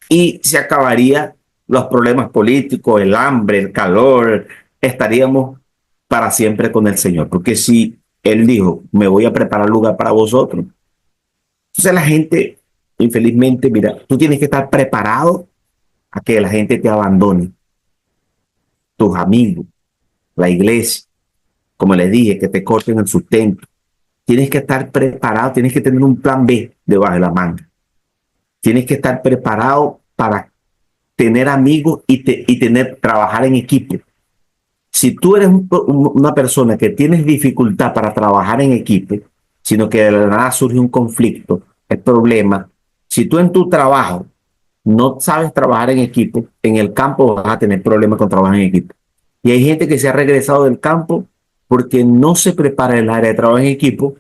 y se acabaría los problemas políticos, el hambre, el calor, estaríamos para siempre con el Señor. Porque si Él dijo, me voy a preparar lugar para vosotros, entonces la gente, infelizmente, mira, tú tienes que estar preparado a que la gente te abandone, tus amigos, la iglesia. como les dije, que te corten el sustento. Tienes que estar preparado, tienes que tener un plan B debajo de la manga. Tienes que estar preparado para tener amigos y trabajar en equipo. Si tú eres una persona que tienes dificultad para trabajar en equipo, sino que de la nada surge un conflicto, el problema, si tú en tu trabajo no sabes trabajar en equipo, en el campo vas a tener problemas con trabajar en equipo. Y hay gente que se ha regresado del campo porque no se prepara el área de trabajo en equipo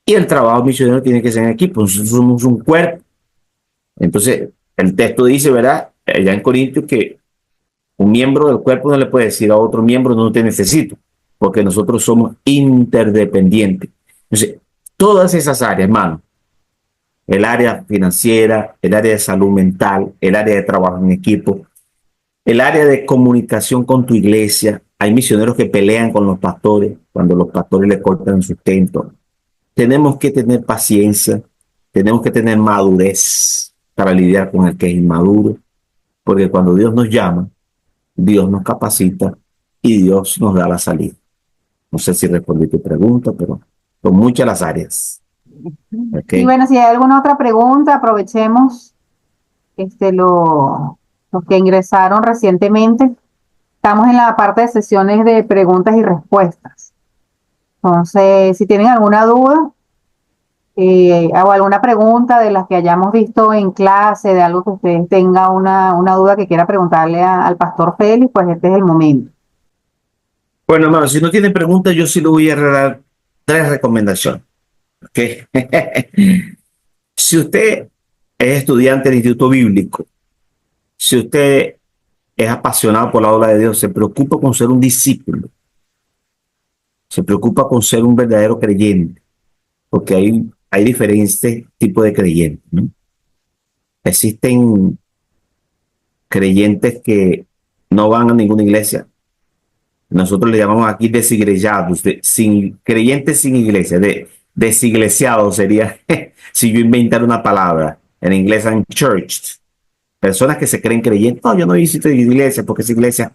y el trabajo misionero tiene que ser en equipo. Nosotros somos un cuerpo. Entonces, el texto dice, ¿verdad? Allá en Corintios que un miembro del cuerpo no le puede decir a otro miembro no te necesito, porque nosotros somos interdependientes. Entonces, todas esas áreas, hermano, el área financiera, el área de salud mental, el área de trabajo en equipo, el área de comunicación con tu iglesia. Hay misioneros que pelean con los pastores cuando los pastores le cortan el sustento. Tenemos que tener paciencia, tenemos que tener madurez para lidiar con el que es inmaduro, porque cuando Dios nos llama, Dios nos capacita y Dios nos da la salida. No sé si respondí tu pregunta, pero son muchas las áreas. Y bueno, si hay alguna otra pregunta, aprovechemos los que ingresaron recientemente. Estamos en la parte de sesiones de preguntas y respuestas. Entonces, si tienen alguna duda o alguna pregunta de las que hayamos visto en clase, de algo que ustedes tengan una duda que quiera preguntarle al pastor Félix, pues este es el momento. Bueno, hermano, si no tiene preguntas, yo sí le voy a dar 3 recomendaciones. ¿Okay? Si usted es estudiante del Instituto Bíblico, si usted es apasionado por la obra de Dios, se preocupa con ser un discípulo, se preocupa con ser un verdadero creyente, porque hay diferentes tipos de creyentes, ¿no? Existen creyentes que no van a ninguna iglesia. Nosotros le llamamos aquí desigrejados, creyentes sin iglesia, desiglesiados sería si yo inventara una palabra. En inglés, unchurched. Personas que se creen creyentes. No, yo no visito iglesia porque esa iglesia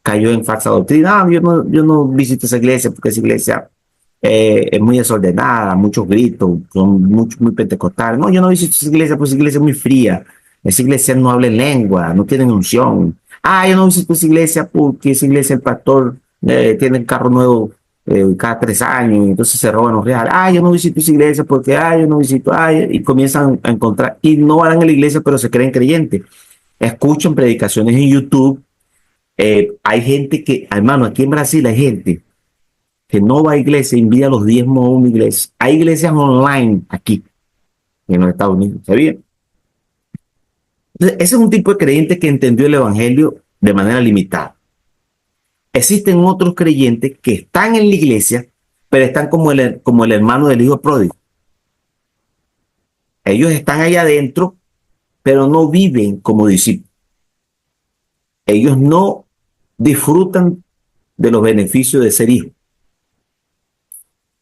cayó en falsa doctrina. No, yo no visito esa iglesia porque esa iglesia es muy desordenada, muchos gritos, son muy pentecostales. No, yo no visito esa iglesia porque esa iglesia es muy fría. Esa iglesia no habla lengua, no tiene unción. Yo no visito esa iglesia porque esa iglesia el pastor tiene el carro nuevo cada 3 años y entonces se roban los reales. Yo no visito esa iglesia porque yo no visito, y comienzan a encontrar, y no van a la iglesia pero se creen creyentes. Escuchan predicaciones en YouTube. Hay gente que, hermano, aquí en Brasil hay gente que no va a iglesia, envía los diezmos a una iglesia. Hay iglesias online aquí en los Estados Unidos, ¿sabían? Entonces, ese es un tipo de creyente que entendió el evangelio de manera limitada. Existen otros creyentes que están en la iglesia, pero están como el hermano del hijo pródigo. Ellos están allá adentro, pero no viven como discípulos. Ellos no disfrutan de los beneficios de ser hijos.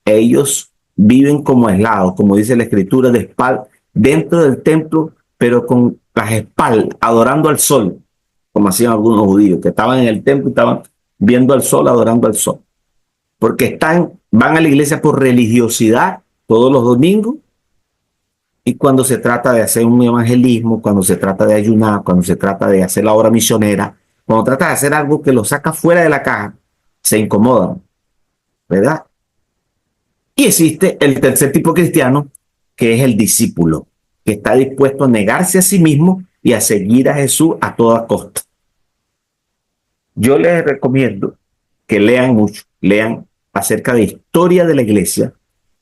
Ellos viven como aislados, como dice la escritura, de espalda, dentro del templo, pero con las espaldas, adorando al sol, como hacían algunos judíos, que estaban en el templo y estaban viendo al sol, adorando al sol. Porque van a la iglesia por religiosidad todos los domingos, y cuando se trata de hacer un evangelismo, cuando se trata de ayunar, cuando se trata de hacer la obra misionera, cuando trata de hacer algo que lo saca fuera de la caja, se incomodan, ¿verdad? Y existe el tercer tipo cristiano, que es el discípulo, que está dispuesto a negarse a sí mismo y a seguir a Jesús a toda costa. Yo les recomiendo que lean mucho, lean acerca de historia de la iglesia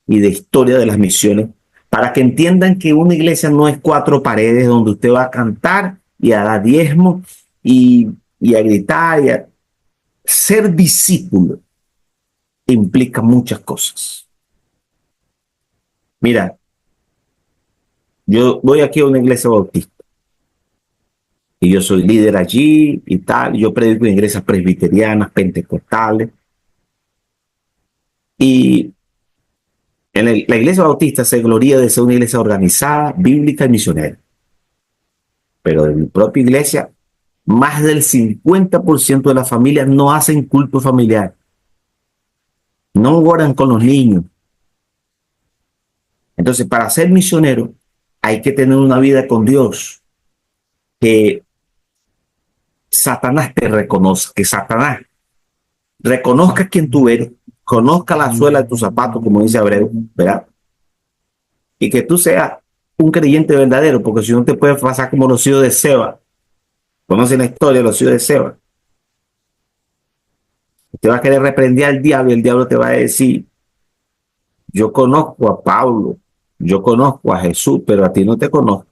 y de historia de las misiones, para que entiendan que una iglesia no es 4 paredes donde usted va a cantar y a dar diezmo y a gritar. Ser discípulo implica muchas cosas. Mira, yo voy aquí a una iglesia bautista y yo soy líder allí y tal. Yo predico en iglesias presbiterianas, pentecostales. Y la iglesia bautista se gloría de ser una iglesia organizada, bíblica y misionera. Pero en mi propia iglesia, más del 50% de las familias no hacen culto familiar. no oran con los niños. Entonces, para ser misionero hay que tener una vida con Dios, que Satanás te reconozca, que Satanás reconozca quién tú eres, conozca la suela de tus zapatos, como dice Abreu, ¿verdad? Y que tú seas un creyente verdadero, porque si no te puede pasar como los hijos de Seba. ¿Conocen la historia de los hijos de Seba? Te va a querer reprender al diablo y el diablo te va a decir: yo conozco a Pablo, yo conozco a Jesús, pero a ti no te conozco.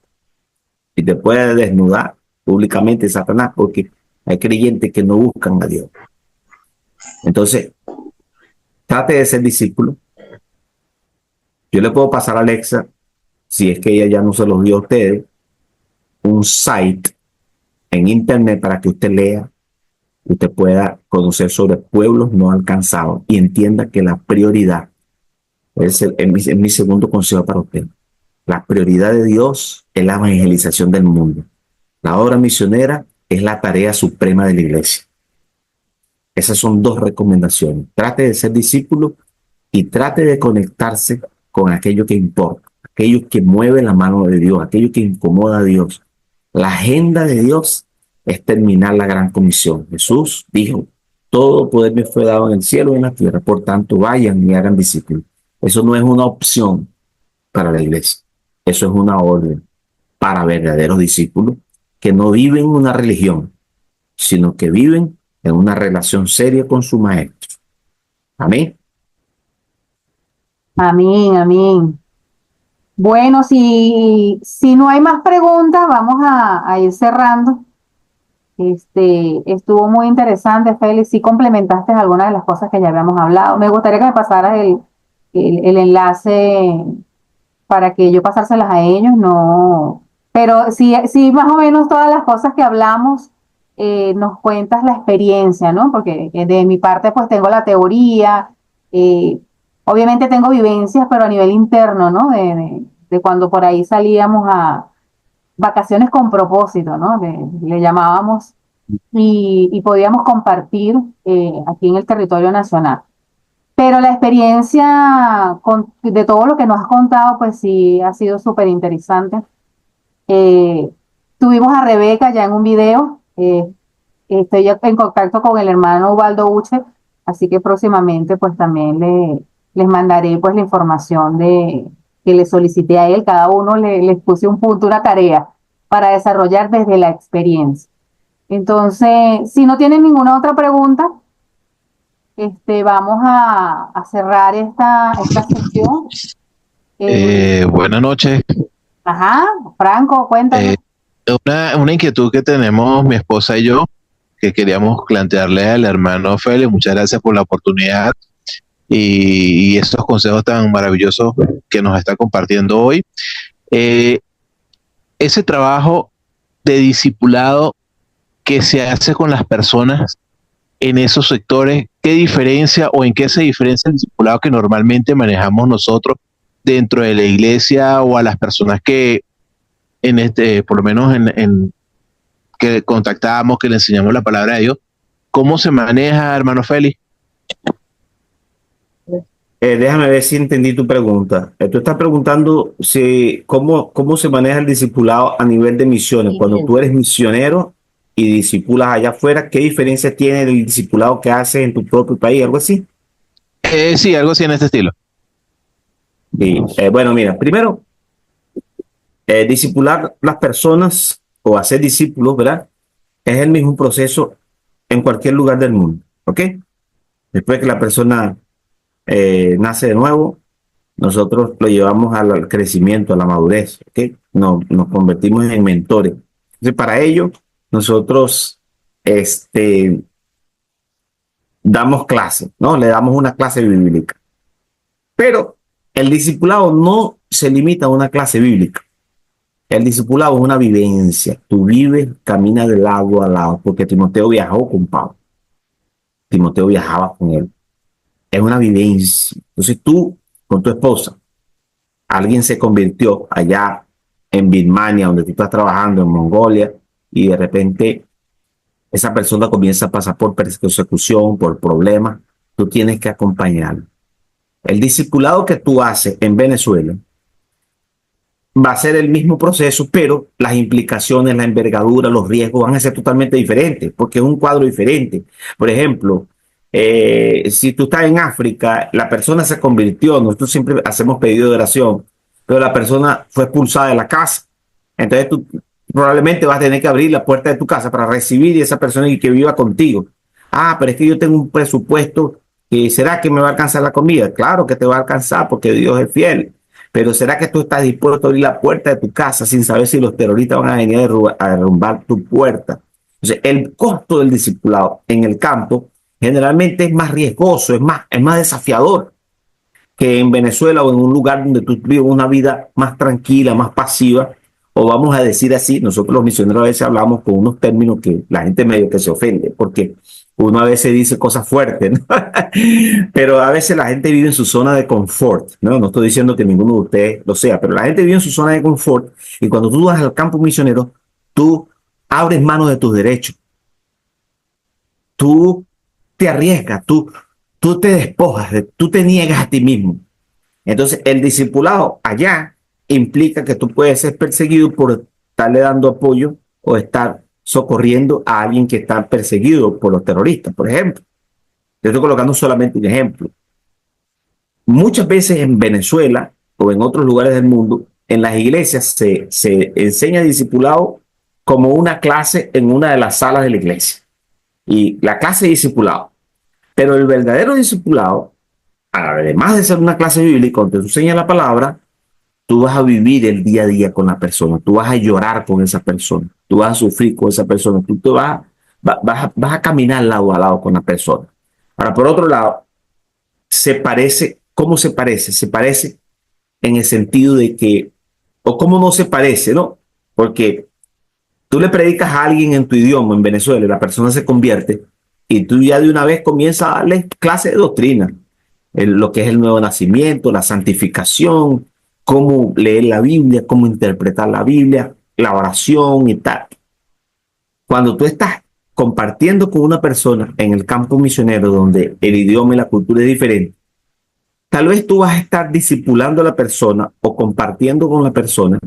Y te puede desnudar públicamente Satanás, porque hay creyentes que no buscan a Dios. Entonces, trate de ser discípulo. Yo le puedo pasar a Alexa, si es que ella ya no se los dio a ustedes, un site en internet para que usted lea, usted pueda conocer sobre pueblos no alcanzados y entienda que la prioridad es mi segundo consejo para usted. La prioridad de Dios es la evangelización del mundo. La obra misionera es la tarea suprema de la iglesia. Esas son dos recomendaciones. Trate de ser discípulo y trate de conectarse con aquello que importa, aquello que mueve la mano de Dios, aquello que incomoda a Dios. La agenda de Dios es terminar la gran comisión. Jesús dijo: todo poder me fue dado en el cielo y en la tierra, por tanto vayan y hagan discípulos. Eso no es una opción para la iglesia, eso es una orden para verdaderos discípulos que no viven una religión, sino que viven en una relación seria con su maestro. Amén. Amén, amén. Bueno, si no hay más preguntas, vamos a ir cerrando. Estuvo muy interesante, Félix. Sí complementaste algunas de las cosas que ya habíamos hablado. Me gustaría que me pasaras el enlace para que yo pasárselas a ellos, no. Pero sí, más o menos todas las cosas que hablamos, nos cuentas la experiencia, ¿no? Porque de mi parte, pues tengo la teoría, obviamente tengo vivencias, pero a nivel interno, ¿no? De cuando por ahí salíamos a vacaciones con propósito, ¿no? Le llamábamos, y podíamos compartir aquí en el territorio nacional. Pero la experiencia de todo lo que nos has contado, pues sí, ha sido súper interesante. Tuvimos a Rebeca ya en un video. Estoy ya en contacto con el hermano Ubaldo Uche, así que próximamente pues también les mandaré pues la información que le solicité a él. Cada uno les puse un punto, una tarea para desarrollar desde la experiencia. Entonces, si no tienen ninguna otra pregunta, vamos a cerrar esta sesión. Buenas noches. Ajá, Franco, cuéntame. Una inquietud que tenemos mi esposa y yo, que queríamos plantearle al hermano Félix. Muchas gracias por la oportunidad y esos consejos tan maravillosos que nos está compartiendo hoy. Ese trabajo de discipulado que se hace con las personas en esos sectores, ¿qué diferencia o en qué se diferencia el discipulado que normalmente manejamos nosotros dentro de la iglesia, o a las personas que por lo menos que contactamos, que le enseñamos la palabra de Dios? ¿Cómo se maneja, hermano Félix? Déjame ver si entendí tu pregunta. Tú estás preguntando cómo se maneja el discipulado a nivel de misiones. Sí, Cuando bien. tú eres misionero y discipulas allá afuera, ¿qué diferencia tiene el discipulado que haces en tu propio país? ¿Algo así? Sí, algo así en este estilo. Y, bueno, mira, primero, discipular las personas o hacer discípulos, ¿verdad? Es el mismo proceso en cualquier lugar del mundo, ¿ok? Después que la persona nace de nuevo, nosotros lo llevamos al crecimiento, a la madurez, ¿ok? Nos convertimos en mentores. Entonces, para ello, nosotros damos clase, ¿no? Le damos una clase bíblica. Pero el discipulado no se limita a una clase bíblica. El discipulado es una vivencia. Tú vives, caminas de lado a lado, porque Timoteo viajó con Pablo. Timoteo viajaba con él. Es una vivencia. Entonces tú, con tu esposa, alguien se convirtió allá en Birmania, donde tú estás trabajando, en Mongolia, y de repente esa persona comienza a pasar por persecución, por problemas. Tú tienes que acompañarlo. El discipulado que tú haces en Venezuela va a ser el mismo proceso, pero las implicaciones, la envergadura, los riesgos van a ser totalmente diferentes, porque es un cuadro diferente. Por ejemplo, si tú estás en África, la persona se convirtió, nosotros siempre hacemos pedido de oración, pero la persona fue expulsada de la casa. Entonces tú probablemente vas a tener que abrir la puerta de tu casa para recibir a esa persona y que viva contigo. Ah, pero es que yo tengo un presupuesto, ¿será que me va a alcanzar la comida? Claro que te va a alcanzar porque Dios es fiel. Pero ¿será que tú estás dispuesto a abrir la puerta de tu casa sin saber si los terroristas van a venir a derrumbar tu puerta? Entonces, el costo del discipulado en el campo generalmente es más riesgoso, es más desafiador que en Venezuela o en un lugar donde tú vives una vida más tranquila, más pasiva, o vamos a decir así, nosotros los misioneros a veces hablamos con unos términos que la gente medio que se ofende, porque uno a veces dice cosas fuertes, ¿no? Pero a veces la gente vive en su zona de confort, ¿no? No estoy diciendo que ninguno de ustedes lo sea, pero la gente vive en su zona de confort y cuando tú vas al campo misionero, tú abres mano de tus derechos, tú te arriesgas, tú te despojas, tú te niegas a ti mismo. Entonces, el discipulado allá implica que tú puedes ser perseguido por estarle dando apoyo o estar socorriendo a alguien que está perseguido por los terroristas, por ejemplo. Te estoy colocando solamente un ejemplo. Muchas veces en Venezuela o en otros lugares del mundo, en las iglesias se enseña discipulado como una clase en una de las salas de la iglesia. Y la clase de discipulado. Pero el verdadero discipulado, además de ser una clase bíblica donde te enseña la palabra, tú vas a vivir el día a día con la persona, tú vas a llorar con esa persona, tú vas a sufrir con esa persona, tú te vas a caminar lado a lado con la persona. Ahora, por otro lado, se parece, ¿cómo se parece? Se parece en el sentido de que, o cómo no se parece, ¿no? Porque tú le predicas a alguien en tu idioma en Venezuela y la persona se convierte y tú ya de una vez comienzas a darle clase de doctrina, lo que es el nuevo nacimiento, la santificación, cómo leer la Biblia, cómo interpretar la Biblia, la oración y tal. Cuando tú estás compartiendo con una persona en el campo misionero donde el idioma y la cultura es diferente, tal vez tú vas a estar discipulando a la persona o compartiendo con la persona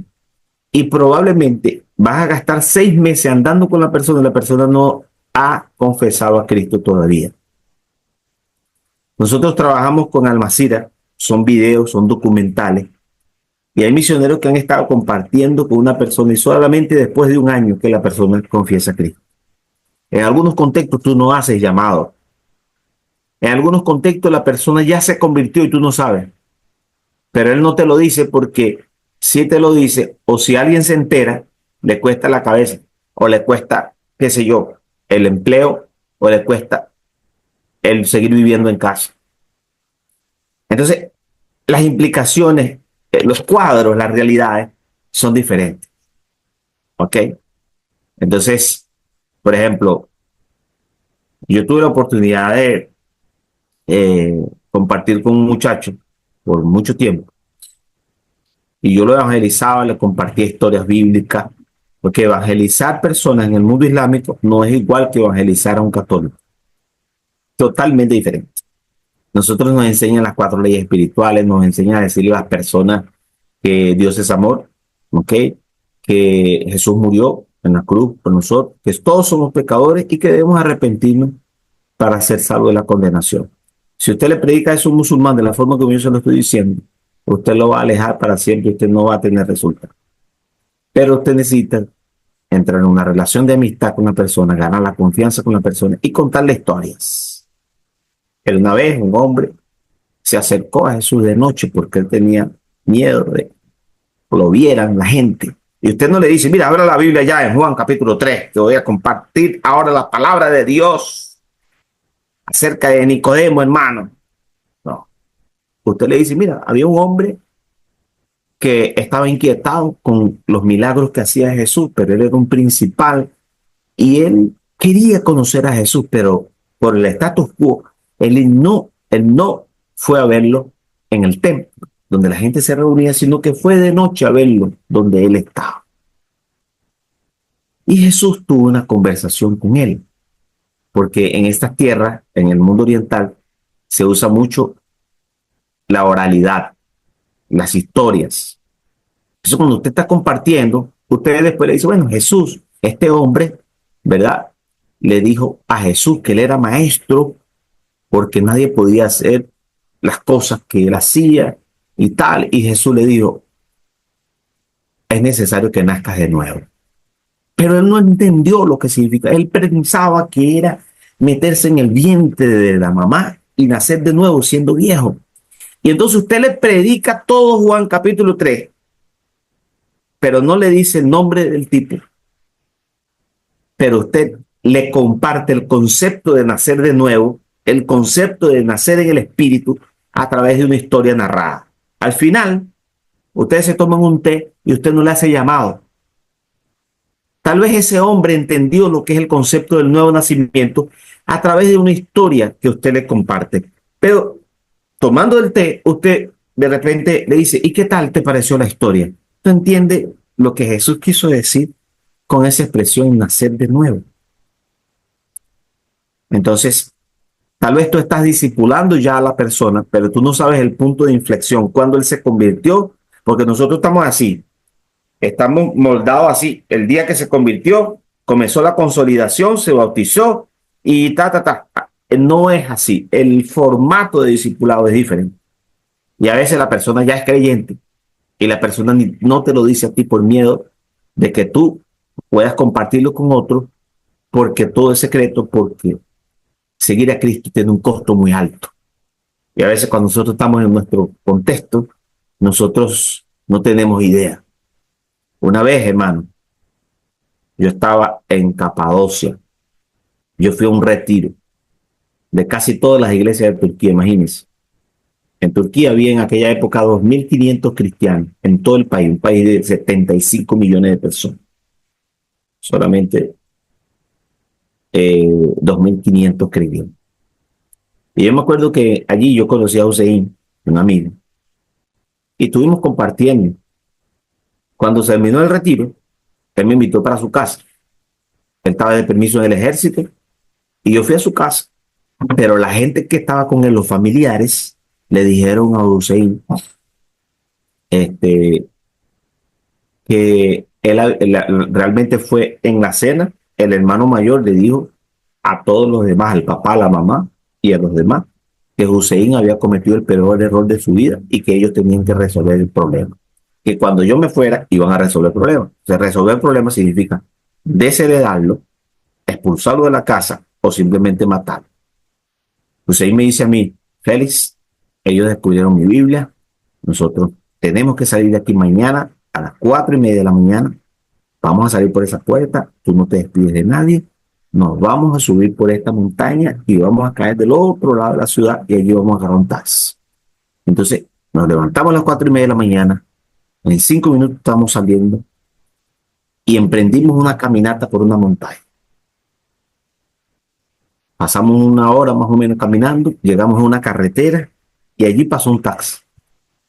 y probablemente vas a gastar 6 meses andando con la persona y la persona no ha confesado a Cristo todavía. Nosotros trabajamos con Almacira, son videos, son documentales, y hay misioneros que han estado compartiendo con una persona y solamente después de un año que la persona confiesa a Cristo. En algunos contextos tú no haces llamado. En algunos contextos la persona ya se convirtió y tú no sabes. Pero él no te lo dice porque si te lo dice o si alguien se entera, le cuesta la cabeza o le cuesta, qué sé yo, el empleo o le cuesta el seguir viviendo en casa. Entonces, las implicaciones, los cuadros, las realidades son diferentes. ¿Ok? Entonces, por ejemplo, yo tuve la oportunidad de compartir con un muchacho por mucho tiempo y yo lo evangelizaba, le compartía historias bíblicas, porque evangelizar personas en el mundo islámico no es igual que evangelizar a un católico. Totalmente diferente. Nosotros nos enseñan las 4 leyes espirituales, nos enseñan a decirle a las personas que Dios es amor, ¿ok? Que Jesús murió en la cruz por nosotros, que todos somos pecadores y que debemos arrepentirnos para ser salvos de la condenación. Si usted le predica eso a un musulmán de la forma como yo se lo estoy diciendo, usted lo va a alejar para siempre, usted no va a tener resultados. Pero usted necesita entrar en una relación de amistad con una persona, ganar la confianza con la persona y contarle historias. Pero una vez un hombre se acercó a Jesús de noche porque él tenía miedo de que lo vieran la gente. Y usted no le dice, mira, abra la Biblia ya en Juan capítulo 3, que voy a compartir ahora la palabra de Dios acerca de Nicodemo, hermano. No. Usted le dice, mira, había un hombre que estaba inquietado con los milagros que hacía Jesús, pero él era un principal y él quería conocer a Jesús, pero por el status quo, él no fue a verlo en el templo, donde la gente se reunía, sino que fue de noche a verlo donde él estaba. Y Jesús tuvo una conversación con él, porque en estas tierras, en el mundo oriental, se usa mucho la oralidad, las historias. Entonces, cuando usted está compartiendo, usted después le dice, bueno, Jesús, este hombre, ¿verdad? Le dijo a Jesús que él era maestro porque nadie podía hacer las cosas que él hacía y tal. Y Jesús le dijo, es necesario que nazcas de nuevo. Pero él no entendió lo que significa. Él pensaba que era meterse en el vientre de la mamá y nacer de nuevo siendo viejo. Y entonces usted le predica todo Juan capítulo 3, pero no le dice el nombre del tipo. Pero usted le comparte el concepto de nacer de nuevo, el concepto de nacer en el espíritu a través de una historia narrada. Al final, ustedes se toman un té y usted no le hace llamado. Tal vez ese hombre entendió lo que es el concepto del nuevo nacimiento a través de una historia que usted le comparte. Pero tomando el té, usted de repente le dice, ¿y qué tal te pareció la historia? ¿Tú entiendes lo que Jesús quiso decir con esa expresión nacer de nuevo? Entonces, tal vez tú estás discipulando ya a la persona, pero tú no sabes el punto de inflexión, cuando él se convirtió, porque nosotros estamos así, estamos moldados así. El día que se convirtió, comenzó la consolidación, se bautizó y ta. No es así. El formato de discipulado es diferente. Y a veces la persona ya es creyente y la persona no te lo dice a ti por miedo de que tú puedas compartirlo con otros, porque todo es secreto, porque seguir a Cristo tiene un costo muy alto. Y a veces cuando nosotros estamos en nuestro contexto, nosotros no tenemos idea. Una vez, hermano, yo estaba en Capadocia. Yo fui a un retiro de casi todas las iglesias de Turquía, imagínense. En Turquía había en aquella época 2.500 cristianos en todo el país, un país de 75 millones de personas. Solamente 2.500 creyentes. Y yo me acuerdo que allí yo conocí a Hussein, un amigo, y estuvimos compartiendo. Cuando se terminó el retiro, él me invitó para su casa. Él estaba de permiso en el ejército y yo fui a su casa. Pero la gente que estaba con él, los familiares, le dijeron a Hussein que él realmente fue en la cena. El hermano mayor le dijo a todos los demás, al papá, a la mamá y a los demás, que Hussein había cometido el peor error de su vida y que ellos tenían que resolver el problema. Que cuando yo me fuera, iban a resolver el problema. O sea, resolver el problema significa desheredarlo, expulsarlo de la casa o simplemente matarlo. Hussein me dice a mí, Félix, ellos descubrieron mi Biblia, nosotros tenemos que salir de aquí mañana a las 4:30 de la mañana, vamos a salir por esa puerta, tú no te despides de nadie, nos vamos a subir por esta montaña y vamos a caer del otro lado de la ciudad y allí vamos a agarrar un taxi. Entonces nos levantamos a las 4:30 de la mañana, en 5 minutos estamos saliendo y emprendimos una caminata por una montaña. Pasamos 1 hora más o menos caminando, llegamos a una carretera y allí pasó un taxi,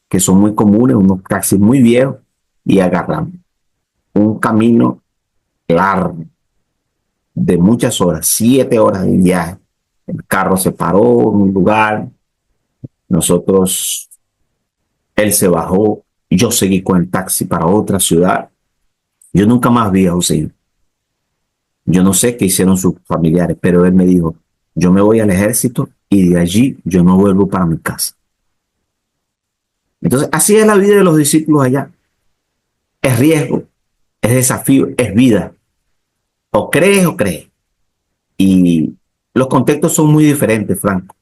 que son muy comunes, unos taxis muy viejos, y agarramos un camino largo de muchas horas, 7 horas de viaje. El carro se paró en un lugar, él se bajó, yo seguí con el taxi para otra ciudad. Yo nunca más vi a Hussein. Yo no sé qué hicieron sus familiares, pero él me dijo, yo me voy al ejército y de allí yo no vuelvo para mi casa. Entonces, así es la vida de los discípulos allá. Es riesgo, es desafío, es vida. O crees o crees. Y los contextos son muy diferentes, Franco.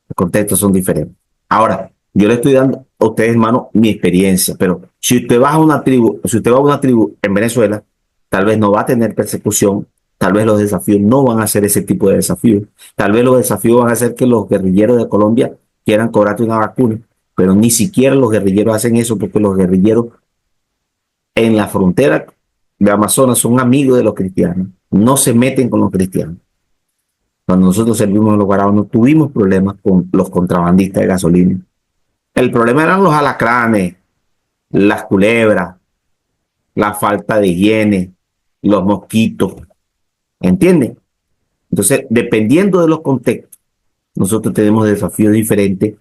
Los contextos son diferentes. Ahora, yo le estoy dando a ustedes, hermano, mi experiencia, pero si usted va a una tribu, en Venezuela, tal vez no va a tener persecución, tal vez los desafíos no van a ser ese tipo de desafíos, tal vez los desafíos van a ser que los guerrilleros de Colombia quieran cobrarte una vacuna, pero ni siquiera los guerrilleros hacen eso, porque los guerrilleros en la frontera de Amazonas son amigos de los cristianos, no se meten con los cristianos. Cuando nosotros servimos en los Guaraos no tuvimos problemas con los contrabandistas de gasolina. El problema eran los alacranes, las culebras, la falta de higiene, los mosquitos. ¿Entienden? Entonces, dependiendo de los contextos, nosotros tenemos desafíos diferentes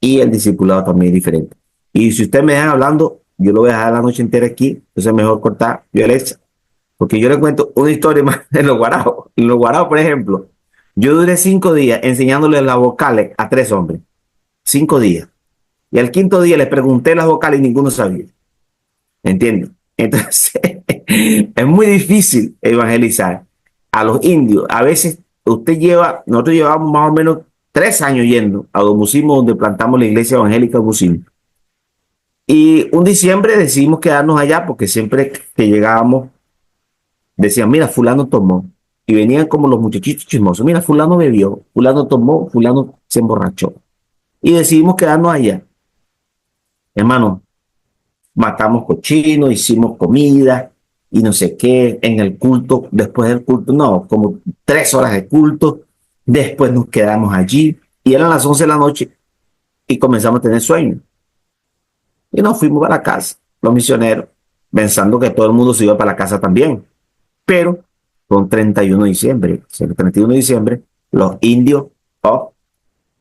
y el discipulado también es diferente. Y si ustedes me dejan hablando, yo lo voy a dejar la noche entera aquí, entonces es mejor cortar, yo Alexa, porque yo le cuento una historia más en los guaraos. En los guaraos, por ejemplo, yo duré 5 días enseñándole las vocales a 3 hombres. 5 días. Y al 5.º día les pregunté las vocales y ninguno sabía. ¿Entiendes? Entonces, es muy difícil evangelizar a los indios. A veces nosotros llevamos más o menos 3 años yendo a Domusimo, donde plantamos la iglesia evangélica Domusimo. Y un diciembre decidimos quedarnos allá porque siempre que llegábamos decían, mira, fulano tomó. Y venían como los muchachitos chismosos. Mira, fulano bebió, fulano tomó, fulano se emborrachó. Y decidimos quedarnos allá. Hermano, matamos cochinos, hicimos comida y no sé qué. En el culto, después del culto, no, como 3 horas de culto. Después nos quedamos allí. Y eran las 11 de la noche y comenzamos a tener sueño. Y nos fuimos para la casa, los misioneros, pensando que todo el mundo se iba para la casa también. Pero con 31 de diciembre, el 31 de diciembre, los indios, oh.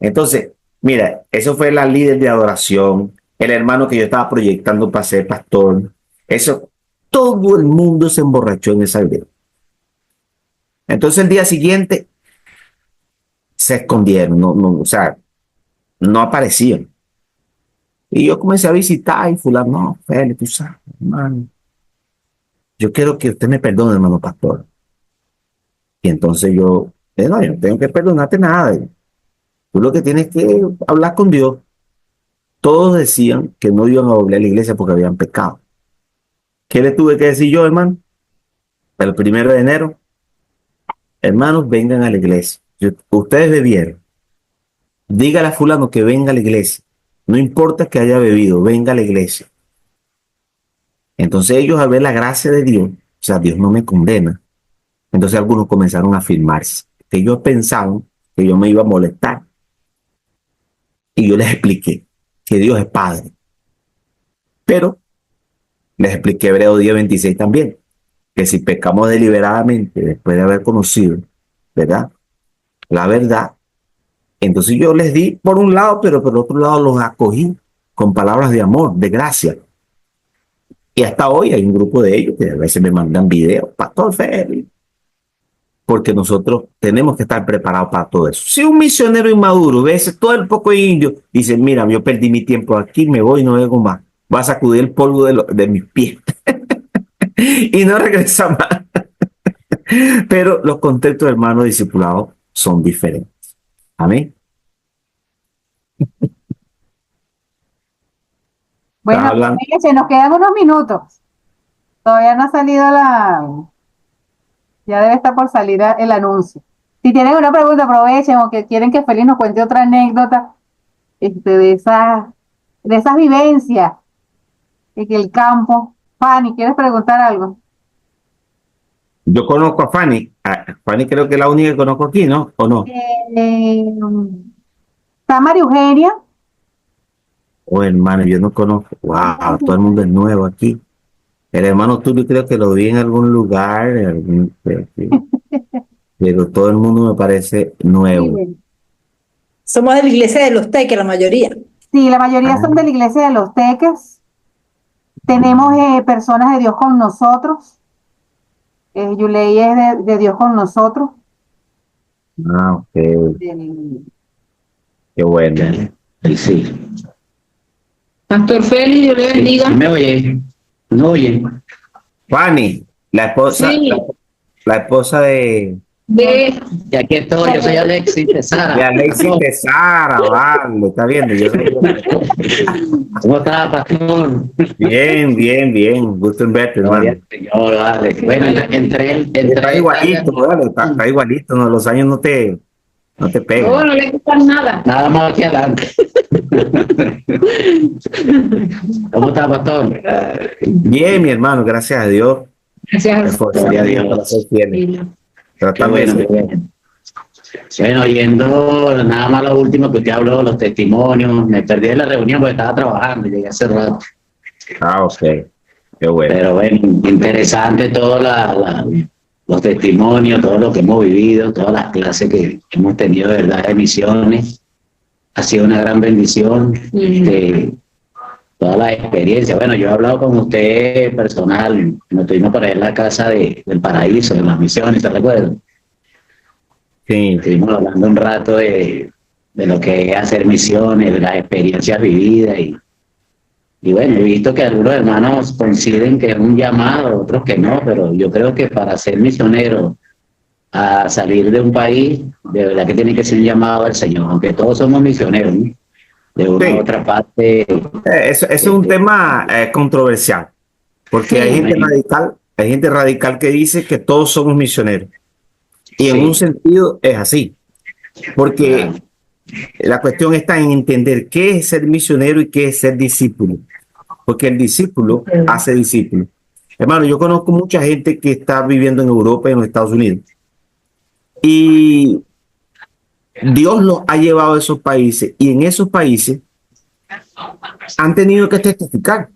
Entonces, mira, eso fue la líder de adoración, el hermano que yo estaba proyectando para ser pastor. Eso, todo el mundo se emborrachó en esa aldea. Entonces el día siguiente se escondieron, o sea, no aparecían. Y yo comencé a visitar y fulano, no, Félix, tú sabes, hermano, yo quiero que usted me perdone, hermano pastor. Y entonces yo no tengo que perdonarte nada. Tú lo que tienes que hablar con Dios. Todos decían que no iban a volver a la iglesia porque habían pecado. ¿Qué le tuve que decir yo, hermano? El 1 de enero, hermanos, vengan a la iglesia. Ustedes bebieron. Dígale a fulano que venga a la iglesia. No importa que haya bebido, venga a la iglesia. Entonces ellos, al ver la gracia de Dios, o sea, Dios no me condena. Entonces algunos comenzaron a afirmarse, que ellos pensaban que yo me iba a molestar. Y yo les expliqué que Dios es Padre. Pero les expliqué Hebreo 10:26 también, que si pecamos deliberadamente después de haber conocido, ¿verdad?, la verdad, entonces yo les di por un lado, pero por otro lado los acogí con palabras de amor, de gracia. Y hasta hoy hay un grupo de ellos que a veces me mandan videos, Pastor Félix, porque nosotros tenemos que estar preparados para todo eso. Si un misionero inmaduro ve todo el poco indio, dice, mira, yo perdí mi tiempo aquí, me voy, no vengo más, va a sacudir el polvo de mis pies y no regresa más. Pero los contextos, hermanos discipulados, son diferentes. Amén. Bueno, se nos quedan unos minutos. Todavía no ha salido ya debe estar por salir el anuncio. Si tienen una pregunta, aprovechen, o que quieren que Félix nos cuente otra anécdota de esas vivencias en el campo. Fanny, ¿quieres preguntar algo? Yo conozco a Fanny. Fanny creo que es la única que conozco aquí, ¿no? ¿O no? Está María Eugenia. Oh, hermano, yo no conozco. Wow, todo el mundo es nuevo aquí. El hermano Tulio creo que lo vi en algún lugar, pero todo el mundo me parece nuevo. Sí, Somos de la iglesia de los Teques, la mayoría. sí, la mayoría son de la iglesia de los Teques. Tenemos personas de Dios con nosotros. Yulei es de Dios con nosotros. Ah, ok. Qué bueno. Sí. Pastor Félix, Dios le bendiga. Sí, me oye. No oye. Fanny, la esposa, Sí. la esposa de Y aquí estoy, yo soy Alexis de Sara. Alexis de Sara, vale, está viendo. ¿Cómo está, pastor? Bien, gusto en verte, hermano. Vale. Bueno, Está igualito, vale, está igualito, ¿no? Los años no te pegan. No, no le quitan nada. Nada más aquí adelante. ¿Cómo está, pastor? Bien, mi hermano, gracias a Dios. Gracias. Esforzaría a Dios para ser fiel. Qué Tratando de bueno, ser qué bueno. Bueno, oyendo nada más lo último que usted habló, los testimonios, me perdí de la reunión porque estaba trabajando, llegué hace rato. Ah, ok. Qué bueno. Pero bueno, interesante todos los testimonios, todo lo que hemos vivido, todas las clases que hemos tenido de verdad de misiones. ha sido una gran bendición. Toda la experiencia. Bueno, yo he hablado con usted personal, nos estuvimos por ahí en la casa del Paraíso, de las misiones, ¿se recuerdan? Sí, Estuvimos hablando un rato de lo que es hacer misiones, de las experiencias vividas y bueno, he visto que algunos hermanos coinciden que es un llamado, otros que no, pero yo creo que para ser misionero a salir de un país, de verdad que tiene que ser un llamado al Señor, aunque todos somos misioneros, ¿no? De una sí. u otra parte. Eso es un tema controversial, porque Sí. hay gente radical que dice que todos somos misioneros. Y en Sí. un sentido es así, porque Claro. la cuestión está en entender qué es ser misionero y qué es ser discípulo, porque el discípulo hace discípulo. Hermano, yo conozco mucha gente que está viviendo en Europa y en los Estados Unidos, y Dios los ha llevado a esos países, y en esos países han tenido que testificar.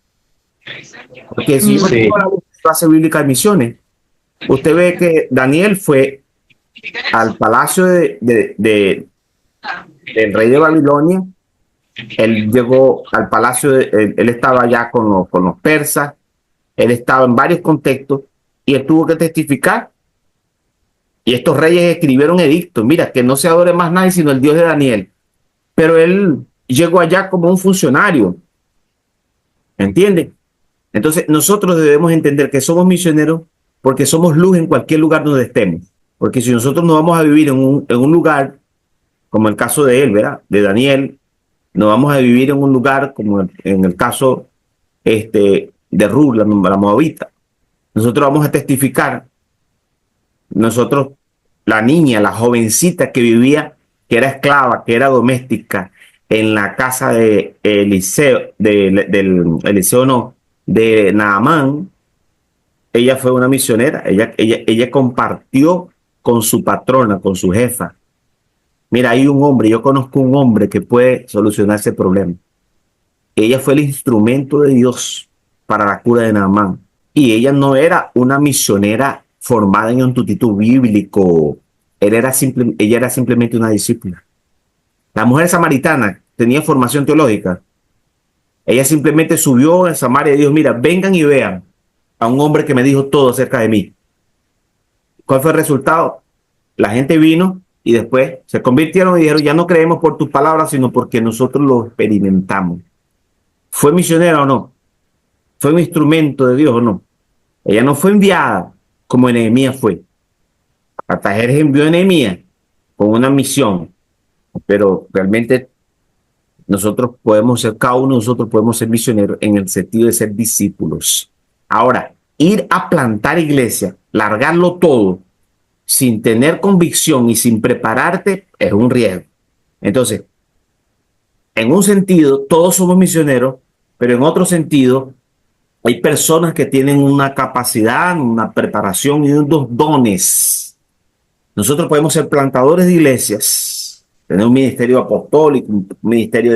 Porque si yo Sí. tengo la clase bíblica de misiones, usted ve que Daniel fue al palacio del rey de Babilonia. Él llegó al palacio, él estaba allá con los persas, él estaba en varios contextos y él tuvo que testificar. Y estos reyes escribieron edictos, mira, que no se adore más nadie sino el Dios de Daniel. Pero él llegó allá como un funcionario, ¿entienden? Entonces nosotros debemos entender que somos misioneros porque somos luz en cualquier lugar donde estemos. Porque si nosotros nos vamos a vivir en un lugar, como el caso de él, ¿verdad? De Daniel, nos vamos a vivir en un lugar como en el caso de Ruth, la moabita. Nosotros vamos a testificar. Nosotros, la niña, la jovencita que vivía, que era esclava, que era doméstica, en la casa de Eliseo, del Eliseo no, de Naamán, ella fue una misionera, ella compartió con su patrona, con su jefa. Mira, hay un hombre, yo conozco un hombre que puede solucionar ese problema. Ella fue el instrumento de Dios para la cura de Naamán. Y ella no era una misionera formada en un tutito bíblico. Ella era simplemente una discípula. La mujer samaritana tenía formación teológica. Ella simplemente subió a Samaria y dijo, mira, vengan y vean a un hombre que me dijo todo acerca de mí. ¿Cuál fue el resultado? La gente vino y después se convirtieron y dijeron, ya no creemos por tus palabras, sino porque nosotros lo experimentamos. ¿Fue misionera o no? ¿Fue un instrumento de Dios o no? Ella no fue enviada como Nehemías fue. Artajerjes envió a Nehemías con una misión, pero realmente nosotros podemos ser, cada uno de nosotros podemos ser misioneros en el sentido de ser discípulos. Ahora, ir a plantar iglesia, largarlo todo, sin tener convicción y sin prepararte, es un riesgo. Entonces, en un sentido, todos somos misioneros, pero en otro sentido, hay personas que tienen una capacidad, una preparación y unos dones. Nosotros podemos ser plantadores de iglesias, tener un ministerio apostólico, un ministerio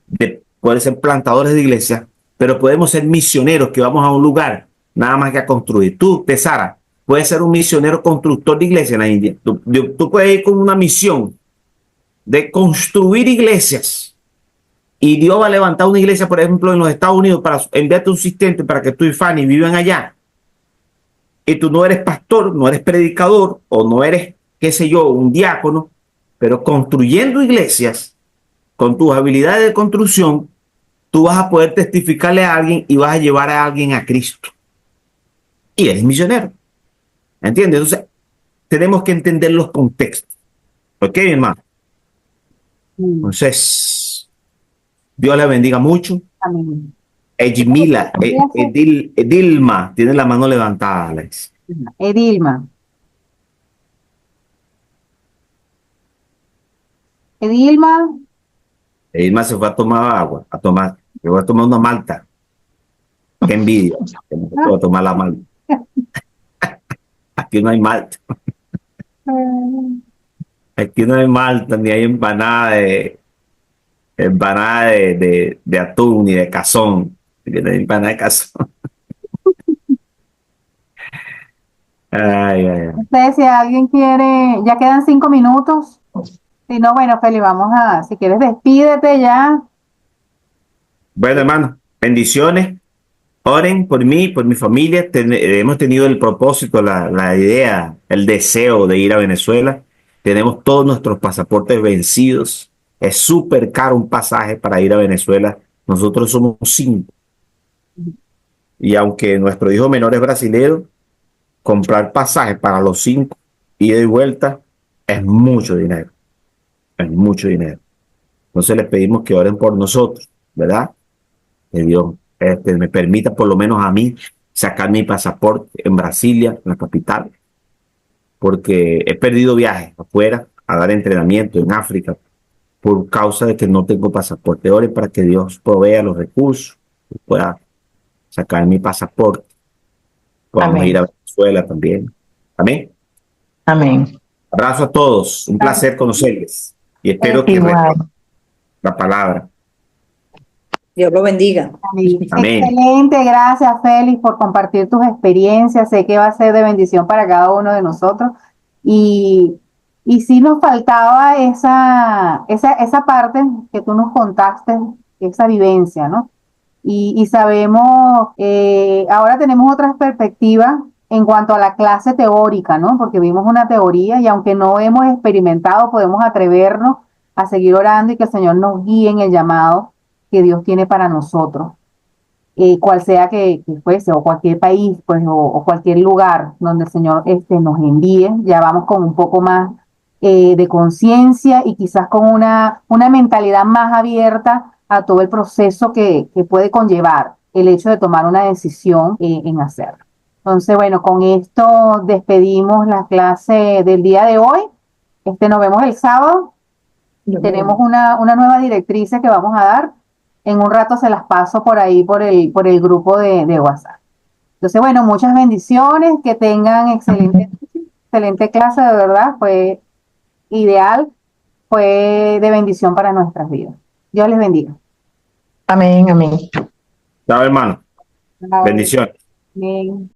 de poder ser plantadores de iglesias, pero podemos ser misioneros que vamos a un lugar nada más que a construir. Tú, Tesara, puedes ser un misionero constructor de iglesia en la India. Tú puedes ir con una misión de construir iglesias. Y Dios va a levantar una iglesia, por ejemplo, en los Estados Unidos para enviarte un asistente para que tú y Fanny vivan allá. Y tú no eres pastor, no eres predicador o no eres, qué sé yo, un diácono, pero construyendo iglesias con tus habilidades de construcción, tú vas a poder testificarle a alguien y vas a llevar a alguien a Cristo. Y eres misionero. ¿Entiendes? Entonces, tenemos que entender los contextos. ¿Ok, mi hermano? Entonces, Dios le bendiga mucho. Amén. Edilma tiene la mano levantada, Alex. Edilma. Edilma. Edilma se fue a tomar agua, se fue a tomar una malta. Qué envidia, que no se puede tomar la malta. Aquí no hay malta. Aquí no hay malta, ni hay empanada de atún, ni de cazón. Aquí no hay empanada de cazón. Ay, ay, ay. Ustedes, si alguien quiere, ya quedan 5 minutos. Si no, bueno, Feli, si quieres, despídete ya. Bueno, hermano, bendiciones. Oren por mí, por mi familia. Hemos tenido el propósito, la idea, el deseo de ir a Venezuela. Tenemos todos nuestros pasaportes vencidos. Es súper caro un pasaje para ir a Venezuela. Nosotros somos 5. Y aunque nuestro hijo menor es brasileño, comprar pasajes para los 5, ida y vuelta, es mucho dinero. Es mucho dinero. Entonces les pedimos que oren por nosotros, ¿verdad? Que Dios me permita por lo menos a mí sacar mi pasaporte en Brasilia, en la capital, porque he perdido viajes afuera a dar entrenamiento en África por causa de que no tengo pasaporte. Ore para que Dios provea los recursos y pueda sacar mi pasaporte. Podamos Amén. ir a Venezuela también. Amén. Amén. Abrazo a todos. Un placer conocerles y espero que Igual. la palabra. Dios lo bendiga. Amén. Excelente, gracias Félix por compartir tus experiencias. Sé que va a ser de bendición para cada uno de nosotros. Y sí nos faltaba esa parte que tú nos contaste, esa vivencia, ¿no? Y sabemos, ahora tenemos otras perspectivas en cuanto a la clase teórica, ¿no? Porque vimos una teoría y aunque no hemos experimentado, podemos atrevernos a seguir orando y que el Señor nos guíe en el llamado que Dios tiene para nosotros, cual sea que fuese, o cualquier país, pues, o cualquier lugar donde el Señor nos envíe. Ya vamos con un poco más de conciencia y quizás con una mentalidad más abierta a todo el proceso que puede conllevar el hecho de tomar una decisión en hacerlo. Entonces, bueno, con esto despedimos la clase del día de hoy. Nos vemos el sábado. Tenemos una nueva directriz que vamos a dar. En un rato se las paso por ahí, por el grupo de WhatsApp. Entonces, bueno, muchas bendiciones, que tengan excelente clase, de verdad, fue ideal, fue de bendición para nuestras vidas. Dios les bendiga. Amén, amén. Chao, hermano. Chao. Bendiciones. Amén.